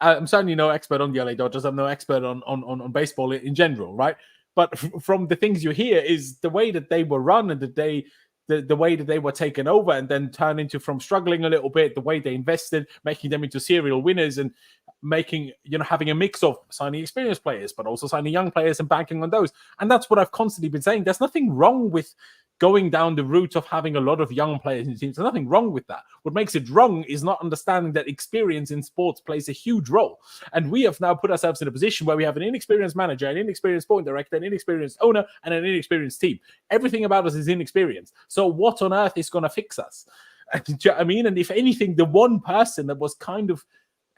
I'm certainly no expert on the LA Dodgers. I'm no expert on baseball in general, right? But from the things you hear is the way that they were run and the way that they were taken over and then turned into, from struggling a little bit, the way they invested, making them into serial winners and making, you know, having a mix of signing experienced players, but also signing young players and banking on those. And that's what I've constantly been saying. There's nothing wrong with going down the route of having a lot of young players in teams. There's nothing wrong with that. What makes it wrong is not understanding that experience in sports plays a huge role. And we have now put ourselves in a position where we have an inexperienced manager, an inexperienced sporting director, an inexperienced owner, and an inexperienced team. Everything about us is inexperienced. So what on earth is going to fix us? Do you know what I mean? And if anything, the one person that was kind of,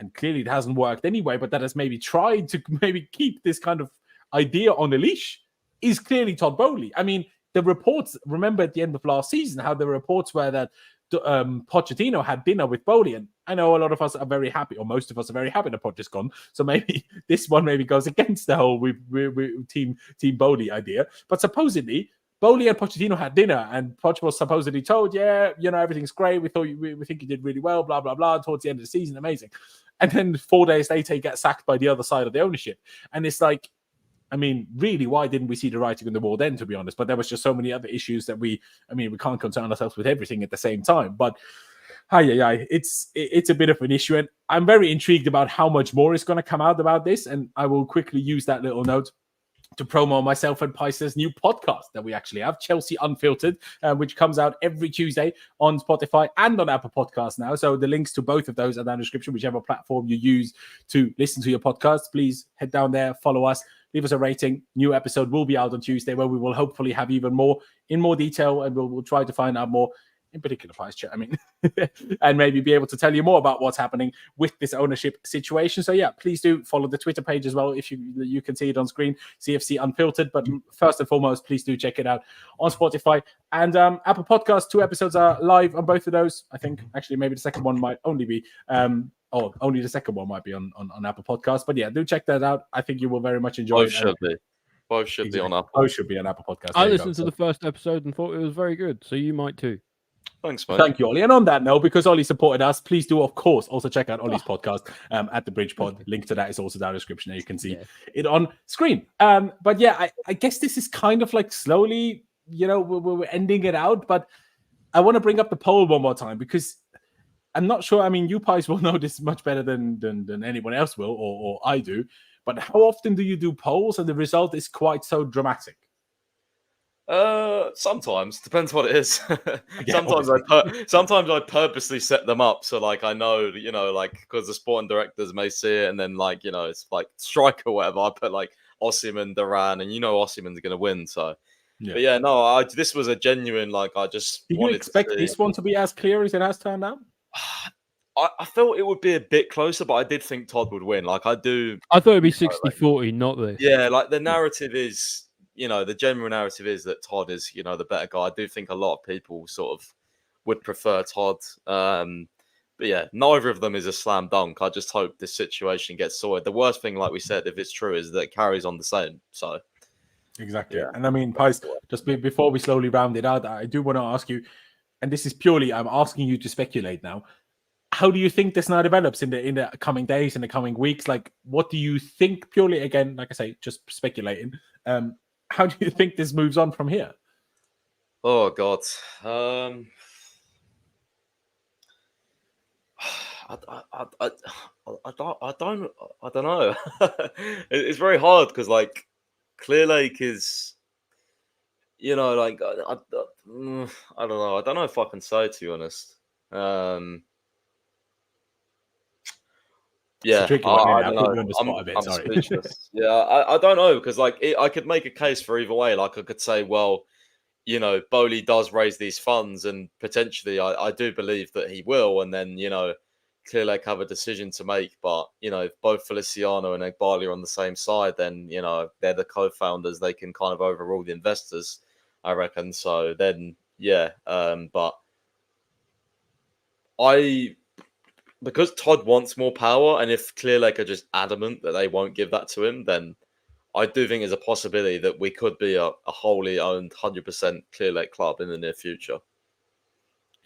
and clearly it hasn't worked anyway, but that has maybe tried to maybe keep this kind of idea on a leash is clearly Todd Boehly. I mean, the reports, remember at the end of last season, how the reports were that Pochettino had dinner with Boehly. And I know a lot of us are very happy, or most of us are very happy that Poch is gone. So maybe this one maybe goes against the whole team Boehly idea. But supposedly, Boehly and Pochettino had dinner, and Poch was supposedly told, yeah, you know, everything's great. We think you did really well, blah, blah, blah, towards the end of the season. Amazing. And then 4 days later, he gets sacked by the other side of the ownership. And it's like, I mean, really, why didn't we see the writing on the wall then, to be honest? But there was just so many other issues that we can't concern ourselves with everything at the same time. But it's a bit of an issue. And I'm very intrigued about how much more is going to come out about this. And I will quickly use that little note to promo myself and Pice's new podcast that we actually have, Chelsea Unfiltered, which comes out every Tuesday on Spotify and on Apple Podcasts now. So the links to both of those are down in the description, whichever platform you use to listen to your podcast. Please head down there, follow us, leave us a rating. New episode will be out on Tuesday, where we will hopefully have even more in more detail, and we'll try to find out more, in particular Pice Chat, and maybe be able to tell you more about what's happening with this ownership situation. So yeah, please do follow the Twitter page as well, if you can see it on screen, CFC Unfiltered. But first and foremost, please do check it out on Spotify and Apple Podcasts. 2 episodes are live on both of those. I think actually maybe the second one might only be only the second one might be on Apple Podcasts. But yeah, do check that out. I think you will very much enjoy it. Both should be on Apple. Both should be on Apple Podcasts. I listened to the first episode and thought it was very good, so you might too. Thanks, mate. Thank you, Ollie. And on that note, because Ollie supported us, please do, of course, also check out Ollie's podcast at the Bridge Pod. Link to that is also down in the description. There you can see it on screen. But yeah, I guess this is kind of like slowly, we're ending it out. But I want to bring up the poll one more time because I'm not sure. I mean, you guys will know this much better than anyone else will, or I do. But how often do you do polls and the result is quite so dramatic? Sometimes depends what it is. Yeah, sometimes I purposely set them up so like I know, like because the sporting directors may see it and then like it's like strike or whatever. I put like Osimhen, Duran, and Osimhen's gonna win. So, yeah. But yeah, no, this was a genuine like I just. Do you expect this one to be as clear as it has turned out? I felt it would be a bit closer, but I did think Todd would win. Like I do. I thought it'd be 60-40, not this. Yeah, like the narrative is. The general narrative is that Todd is, the better guy. I do think a lot of people sort of would prefer Todd. But yeah, neither of them is a slam dunk. I just hope this situation gets sorted. The worst thing, like we said, if it's true, is that it carries on the same. So exactly. Yeah. And I mean, Pies, just before we slowly round it out, I do want to ask you, and this is purely, I'm asking you to speculate now. How do you think this now develops in the coming days, in the coming weeks? Like, what do you think purely, again, like I say, just speculating, how do you think this moves on from here? Oh God, I don't know. It's very hard because like Clearlake is, like I don't know. I don't know if I can say, to be honest. Yeah, I don't know. I'm speechless. Yeah, I don't know because like I could make a case for either way. Like I could say, well, Boehly does raise these funds, and potentially I do believe that he will, and then Clearlake have a decision to make. But if both Feliciano and Eghbali are on the same side, then they're the co-founders. They can kind of overrule the investors, I reckon. So then, yeah, but because Todd wants more power, and if Clearlake are just adamant that they won't give that to him, then I do think there's a possibility that we could be a wholly owned 100% Clearlake club in the near future.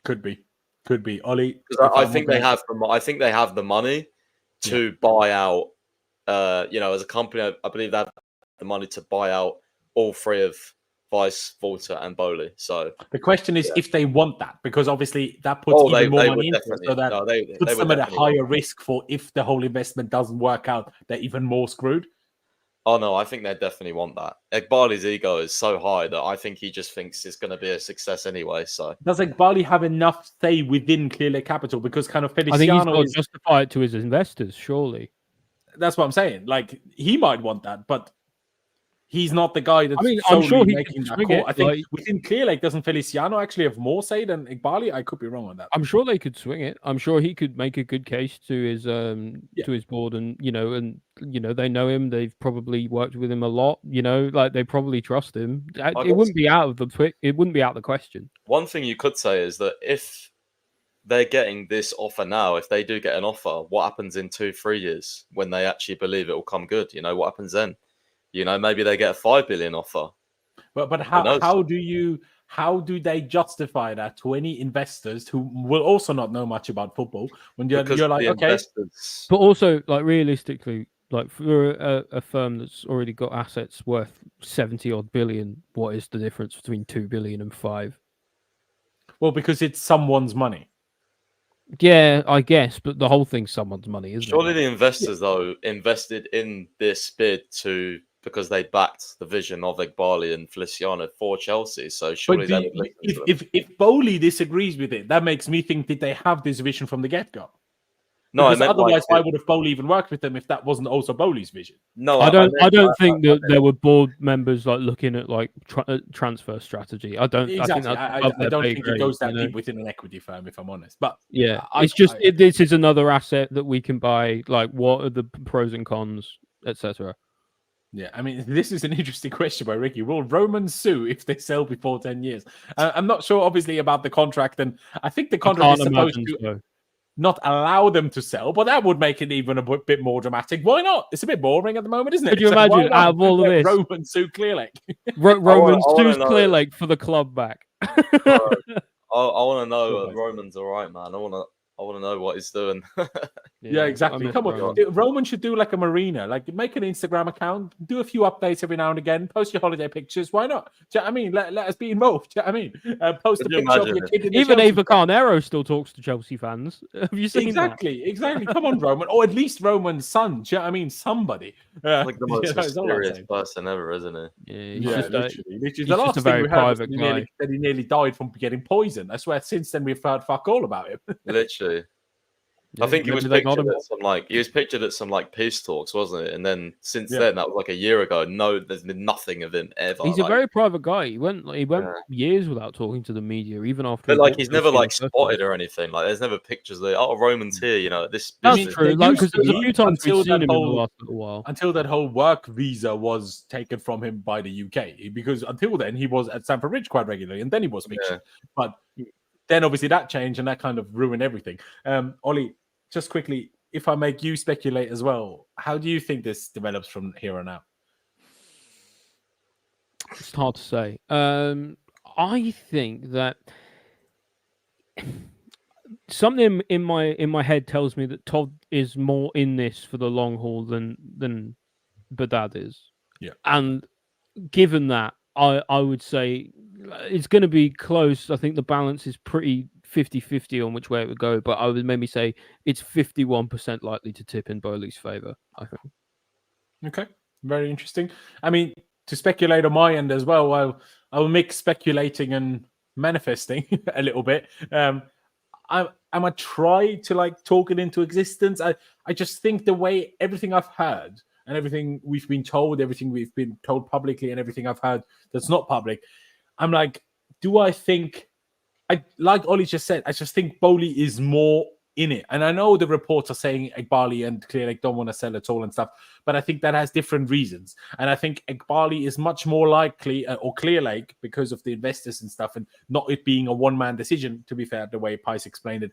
Could be, Ollie. I think they have. I think they have the money to buy out. As a company, I believe they have the money to buy out all three of Vice, Volta, and Boehly. So the question is if they want that, because obviously that puts even more money into it, so that puts them at a higher risk for if the whole investment doesn't work out, they're even more screwed. Oh no, I think they definitely want that. Eghbali's ego is so high that I think he just thinks it's going to be a success anyway. So does Eghbali have enough say within Clearlake Capital? Because kind of Feliciano, I think he's got to justify it to his investors, surely. That's what I'm saying. Like he might want that, but he's not the guy that's I'm sure he making that call. I think within Clearlake, doesn't Feliciano actually have more say than Eghbali? I could be wrong on that. I'm sure they could swing it. I'm sure he could make a good case to his to his board, and they know him. They've probably worked with him a lot. Like they probably trust him. It wouldn't be out of the question. One thing you could say is that if they're getting this offer now, if they do get an offer, what happens in 2-3 years when they actually believe it will come good? What happens then? Maybe they get a 5 billion offer. But how do they justify that to any investors who will also not know much about football when you're like, okay. Investors... But also, like realistically, like for a firm that's already got assets worth 70 odd billion, what is the difference between 2 billion and 5? Well, because it's someone's money. Yeah, I guess, but the whole thing's someone's money, isn't Surely the investors, though, invested in this bid because they backed the vision of Eghbali and Feliciano for Chelsea. So surely if Boehly disagrees with it, that makes me think, did they have this vision from the get-go? No, because otherwise, why would have Boehly even worked with them if that wasn't also Boehly's vision? No, I don't think that there were board members like looking at like transfer strategy. I don't. Exactly. I don't think it goes that deep within an equity firm, if I'm honest. But yeah, this is another asset that we can buy. Like, what are the pros and cons, etc. Yeah, I mean, this is an interesting question by Ricky. Will Romans sue if they sell before 10 years? I'm not sure, obviously, about the contract, and I think the contract is supposed to not allow them to sell, but that would make it even a bit more dramatic. Why not? It's a bit boring at the moment, isn't it? Could you imagine out of all of this? Romans sue Clearlake. Romans sues Clearlake for the club back. I want to know Sure, Roman's all right, man. I want to know what he's doing. Yeah, exactly. Come on, Roman should do like a Marina, like make an Instagram account, do a few updates every now and again, post your holiday pictures. Why not? Do you know what I mean? Let us be involved. Do you know what I mean? Post Could a you picture of imagine your it? kid in the Even Chelsea Ava shirt. Carnero still talks to Chelsea fans. Have you seen Exactly. Come on, Roman, or at least Roman's son. Do you know what I mean? Somebody. Like the most you know, that's all I'm mysterious saying. person ever, isn't he? that? Yeah, Yeah, just literally. The he's last just a thing very we heard was private that he nearly died from getting poisoned. I swear, since then we've heard fuck all about him. Literally. Yeah, I think he was maybe they got pictured him. at some peace talks, wasn't it? And then since Yeah. then, that was like a year ago. No, there's been nothing of him ever. He's like, a very private guy. He went Yeah. years without talking to the media, even after. but he like bought he's Chelsea never in the like first spotted place. or anything. Like there's never pictures of Roman's here. You know, this That's business. true. There Like, used because to there's a be few times we've until seen him in the whole- last little while. Until that whole work visa was taken from him by the UK, because until then he was at Stamford Bridge quite regularly, and then he was pictured. But then obviously that changed, and that kind of ruined everything. Ollie, just quickly, if I make you speculate as well, how do you think this develops from here on out? It's hard to say. I think that something in my head tells me that Todd is more in this for the long haul than Behdad is. Yeah. And given that, I would say it's going to be close. I think the balance is pretty 50-50 on which way it would go, but I would maybe say it's 51% likely to tip in Boehly's favour, I think. Okay, very interesting. I mean, to speculate on my end as well, I'll mix speculating and manifesting a little bit. I'm a try to like talk it into existence. I just think the way everything I've heard and everything we've been told, everything we've been told publicly, and everything I've heard that's not public, I'm like, do I think? I like Ollie just said. I just think Boehly is more in it, and I know the reports are saying Eghbali and Clearlake don't want to sell at all and stuff, but I think that has different reasons. And I think Eghbali is much more likely, or Clearlake, because of the investors and stuff, and not it being a one-man decision. To be fair, the way Pys explained it,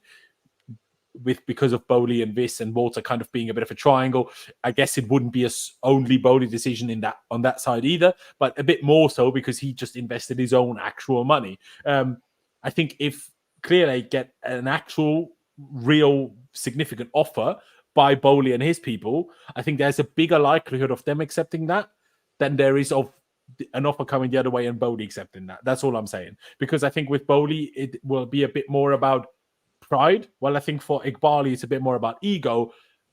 because of Boehly and Vis and Walter kind of being a bit of a triangle, I guess it wouldn't be a only Boehly decision on that side either, but a bit more so because he just invested his own actual money. I think if Clearlake get an actual, real, significant offer by Boehly and his people, I think there's a bigger likelihood of them accepting that than there is of an offer coming the other way and Boehly accepting that. That's all I'm saying. Because I think with Boehly, it will be a bit more about pride. Well, I think for Eghbali, it's a bit more about ego,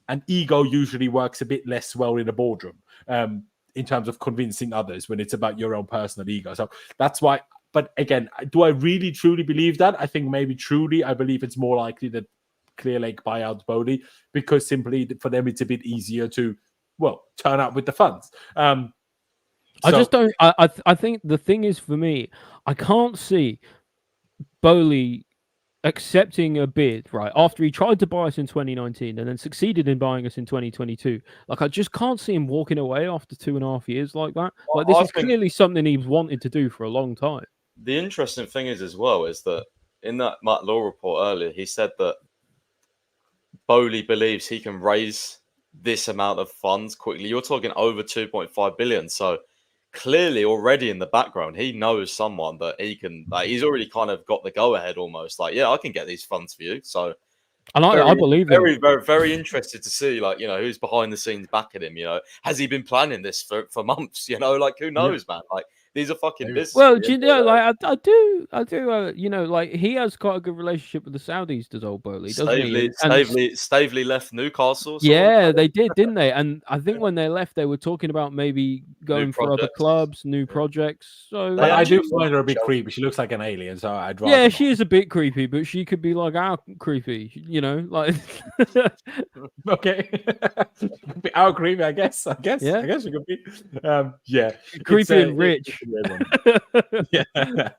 and ego usually works a bit less well in a boardroom in terms of convincing others when it's about your own personal ego. So that's why. But again, do I really truly believe that? I think maybe truly, I believe it's more likely that Clearlake buy out Boehly, because simply for them it's a bit easier to, well, turn up with the funds. I just don't. I think the thing is, for me, I can't see Boehly accepting a bid right after he tried to buy us in 2019 and then succeeded in buying us in 2022. Like, I just can't see him walking away after 2.5 years like that. Like, this is clearly something he's wanted to do for a long time. The interesting thing is as well is that in that Matt Law report earlier, he said that Boehly believes he can raise this amount of funds quickly. You're talking over 2.5 billion. So clearly already in the background, he knows someone that he can, like, he's already kind of got the go ahead almost. Like, yeah, I can get these funds for you. So, and I believe very interested to see, like, you know, who's behind the scenes backing him. You know, has he been planning this for months? You know, like, who knows, man? Like, these are fucking business. Well, do you know, like, I do, you know, like, he has quite a good relationship with the Saudis, does old Boehly, doesn't he? Stavely left Newcastle. Yeah, they did, didn't they? And I think when they left, they were talking about maybe going for other clubs, new projects. So, but I do find her a bit creepy. She looks like an alien, so I'd rather. Yeah, she is a bit creepy, but she could be like our creepy, you know, like. Okay, our creepy, I guess. Yeah. I guess she could be. Yeah, creepy and rich. Yeah.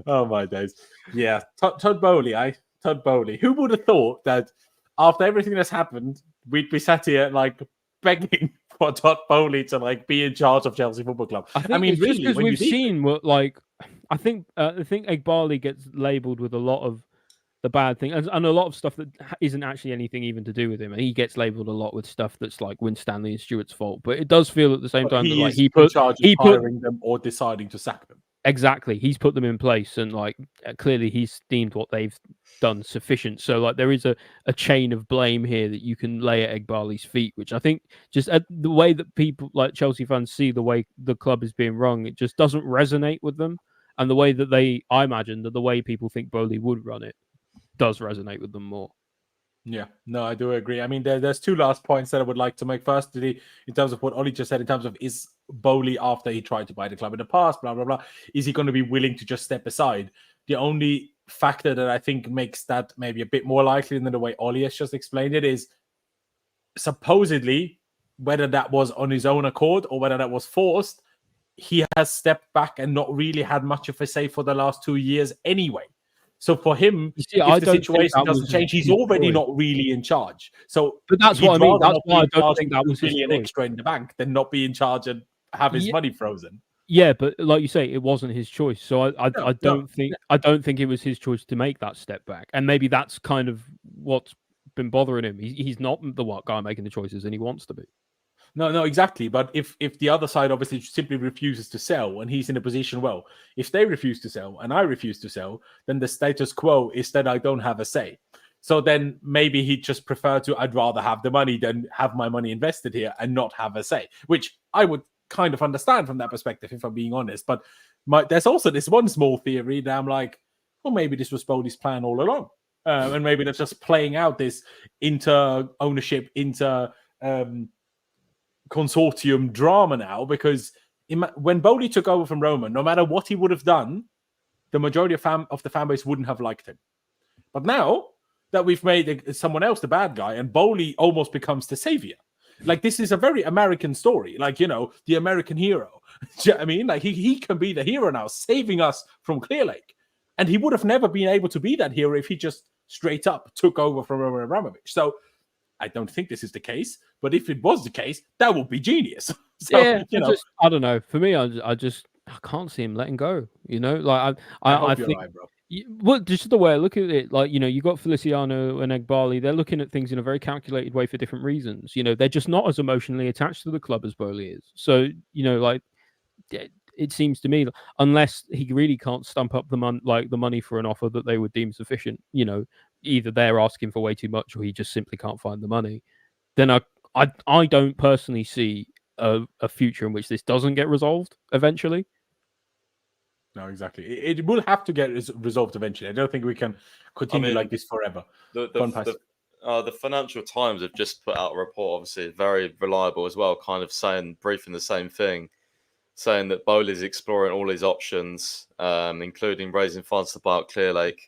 Oh my days. Yeah, Todd Boehly. Who would have thought that after everything that's happened, we'd be sat here like begging for Todd Boehly to like be in charge of Chelsea Football Club? I mean, really, because we've seen what, like, I think Eghbali gets labelled with a lot of the bad thing and a lot of stuff that isn't actually anything even to do with him. And he gets labelled a lot with stuff that's like Winstanley and Stewart's fault. But it does feel at the same time that, like, he put hiring them or deciding to sack them. Exactly. He's put them in place, and like clearly he's deemed what they've done sufficient. So like there is a chain of blame here that you can lay at Eghbali's feet, which I think just the way that people like Chelsea fans see the way the club is being run, it just doesn't resonate with them. And the way that I imagine that the way people think Boehly would run it does resonate with them more. Yeah, no, I do agree. I mean, there's two last points that I would like to make. First, in terms of what Ollie just said, in terms of is Boehly, after he tried to buy the club in the past, blah, blah, blah, is he going to be willing to just step aside? The only factor that I think makes that maybe a bit more likely than the way Ollie has just explained it is supposedly, whether that was on his own accord or whether that was forced, he has stepped back and not really had much of a say for the last 2 years anyway. So for him, if the situation doesn't change, he's already not really in charge. So, but that's what I mean. That's why I don't think that was $2 billion extra in the bank than not be in charge and have his money frozen. Yeah, but like you say, it wasn't his choice. So I don't think it was his choice to make that step back. And maybe that's kind of what's been bothering him. He's not the guy making the choices, and he wants to be. No, exactly. But if the other side obviously simply refuses to sell and he's in a position, well, if they refuse to sell and I refuse to sell, then the status quo is that I don't have a say. So then maybe he'd just prefer I'd rather have the money than have my money invested here and not have a say, which I would kind of understand from that perspective, if I'm being honest. But there's also this one small theory that I'm like, well, maybe this was Boehly's plan all along. And maybe they're just playing out this inter-ownership, consortium drama now, because when Boehly took over from Roma, no matter what he would have done, the majority of the fan base wouldn't have liked him. But now that we've made someone else the bad guy and Boehly almost becomes the savior, like this is a very American story, like, the American hero. Do you know what I mean? Like he can be the hero now, saving us from Clearlake. And he would have never been able to be that hero if he just straight up took over from Roman Abramovich. So I don't think this is the case, but if it was the case, that would be genius. So, yeah, I don't know. For me, I can't see him letting go. Like I hope you're think, right, bro. Well, just the way I look at it, like you got Feliciano and Eghbali. They're looking at things in a very calculated way for different reasons. They're just not as emotionally attached to the club as Boehly is. So like it seems to me, unless he really can't stump up the money for an offer that they would deem sufficient, either they're asking for way too much or he just simply can't find the money, then I don't personally see a future in which this doesn't get resolved eventually. No, exactly. It will have to get resolved eventually. I don't think we can continue like this forever. The Financial Times have just put out a report, obviously very reliable as well, kind of briefing the same thing, saying that Boehly is exploring all his options, including raising funds to buy out Clearlake.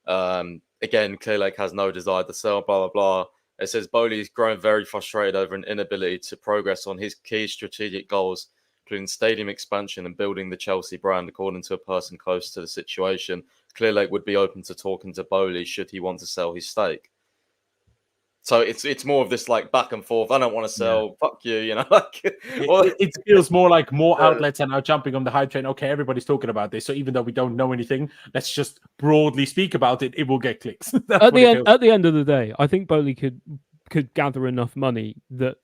Again, Clearlake has no desire to sell, blah, blah, blah. It says Boehly is growing very frustrated over an inability to progress on his key strategic goals, including stadium expansion and building the Chelsea brand. According to a person close to the situation, Clearlake would be open to talking to Boehly should he want to sell his stake. So it's more of this like back and forth. I don't want to sell. Yeah. Fuck you, like it feels more like more outlets are now jumping on the hype train. Okay, everybody's talking about this. So even though we don't know anything, let's just broadly speak about it. It will get clicks. At the end of the day, I think Boehly could gather enough money that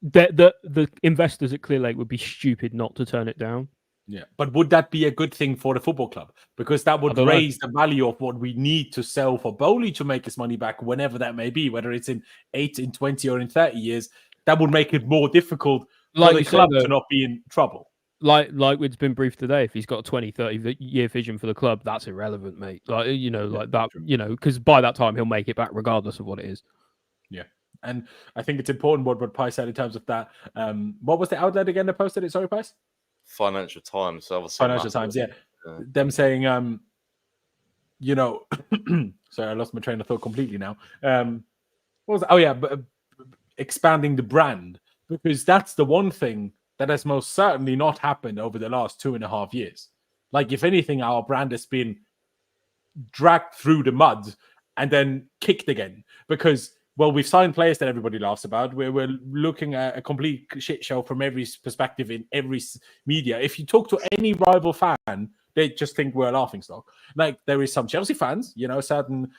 the investors at Clearlake would be stupid not to turn it down. Yeah, but would that be a good thing for the football club? Because that would raise the value of what we need to sell for Boehly to make his money back, whenever that may be, whether it's in 8, in 20, or in 30 years. That would make it more difficult for the club to not be in trouble. Like it's been briefed today, if he's got a 20, 30 year vision for the club, that's irrelevant, mate. Like, like that, because by that time he'll make it back regardless of what it is. Yeah. And I think it's important what Pi said in terms of that. What was the outlet again that posted it? Sorry, Pies? Financial Times. Financial Times, yeah. Them saying, sorry, I lost my train of thought completely now. What was it? Oh, yeah, but expanding the brand, because that's the one thing that has most certainly not happened over the last 2.5 years. Like, if anything, our brand has been dragged through the mud and then kicked again, because we've signed players that everybody laughs about. We're looking at a complete shit show from every perspective in every media. If you talk to any rival fan, they just think we're a laughingstock. Like, there is some Chelsea fans, a certain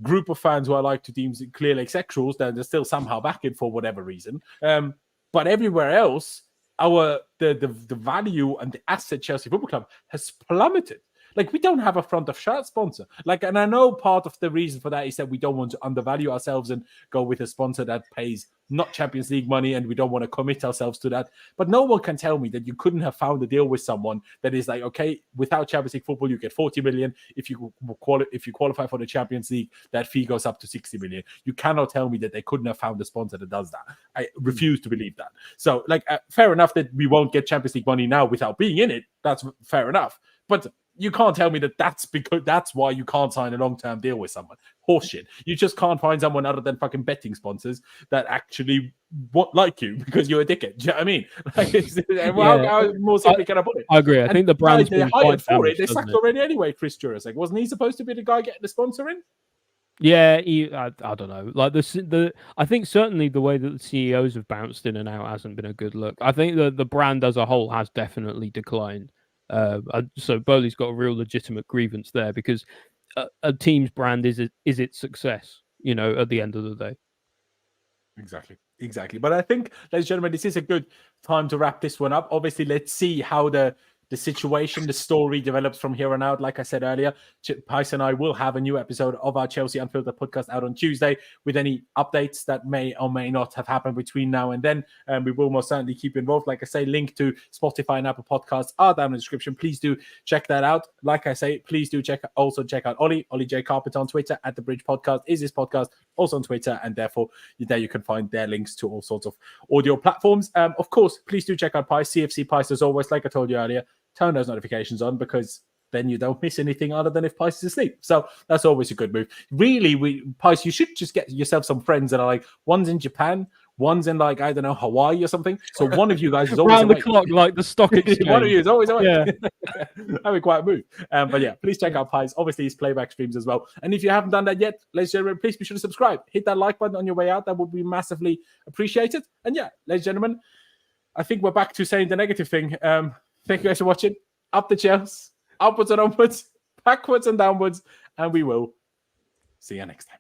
group of fans who I like to deem Clearlake sexuals, that they're still somehow back in for whatever reason. But everywhere else, the value and the asset Chelsea Football Club has plummeted. Like, we don't have a front of shirt sponsor. Like, and I know part of the reason for that is that we don't want to undervalue ourselves and go with a sponsor that pays not Champions League money, and we don't want to commit ourselves to that. But no one can tell me that you couldn't have found a deal with someone that is like, okay, without Champions League football, you get 40 million. If you qualify for the Champions League, that fee goes up to 60 million. You cannot tell me that they couldn't have found a sponsor that does that. I refuse to believe that. So, like, fair enough that we won't get Champions League money now without being in it. That's fair enough. But you can't tell me that that's why you can't sign a long-term deal with someone. Horseshit. You just can't find someone other than fucking betting sponsors that actually like you because you're a dickhead. Do you know what I mean? Like, how more simply can I put it? I agree. I think the brand's been hired for damaged, it. They sacked already anyway. Chris Jurasek, wasn't he supposed to be the guy getting the sponsor in? Yeah, I don't know. Like I think certainly the way that the CEOs have bounced in and out hasn't been a good look. I think the brand as a whole has definitely declined. So Boehly's got a real legitimate grievance there because a team's brand is its success. You know, at the end of the day. Exactly. But I think, ladies and gentlemen, this is a good time to wrap this one up. Obviously, let's see how the situation, the story develops from here on out. Like I said earlier, Pys and I will have a new episode of our Chelsea Unfiltered podcast out on Tuesday with any updates that may or may not have happened between now and then. And we will most certainly keep you involved. Like I say, link to Spotify and Apple Podcasts are down in the description. Please do check that out. Like I say, please do check out Ollie J. Carpenter on Twitter at The Bridge Podcast is his podcast, also on Twitter. And therefore, there you can find their links to all sorts of audio platforms. Of course, please do check out Pys, CFCPys as always. Like I told you earlier, turn those notifications on because then you don't miss anything other than if Pys is asleep. So that's always a good move. Really, Pys, you should just get yourself some friends that are like, one's in Japan, one's in like, I don't know, Hawaii or something. So one of you guys is always around the clock, like the stock exchange. One of you is always awake. Yeah. That'd be quite a move. But yeah, please check out Pys. Obviously, his playback streams as well. And if you haven't done that yet, ladies and gentlemen, please be sure to subscribe. Hit that like button on your way out. That would be massively appreciated. And yeah, ladies and gentlemen, I think we're back to saying the negative thing. Thank you guys for watching. Up the Chelsea, upwards and onwards, backwards and downwards, and we will see you next time.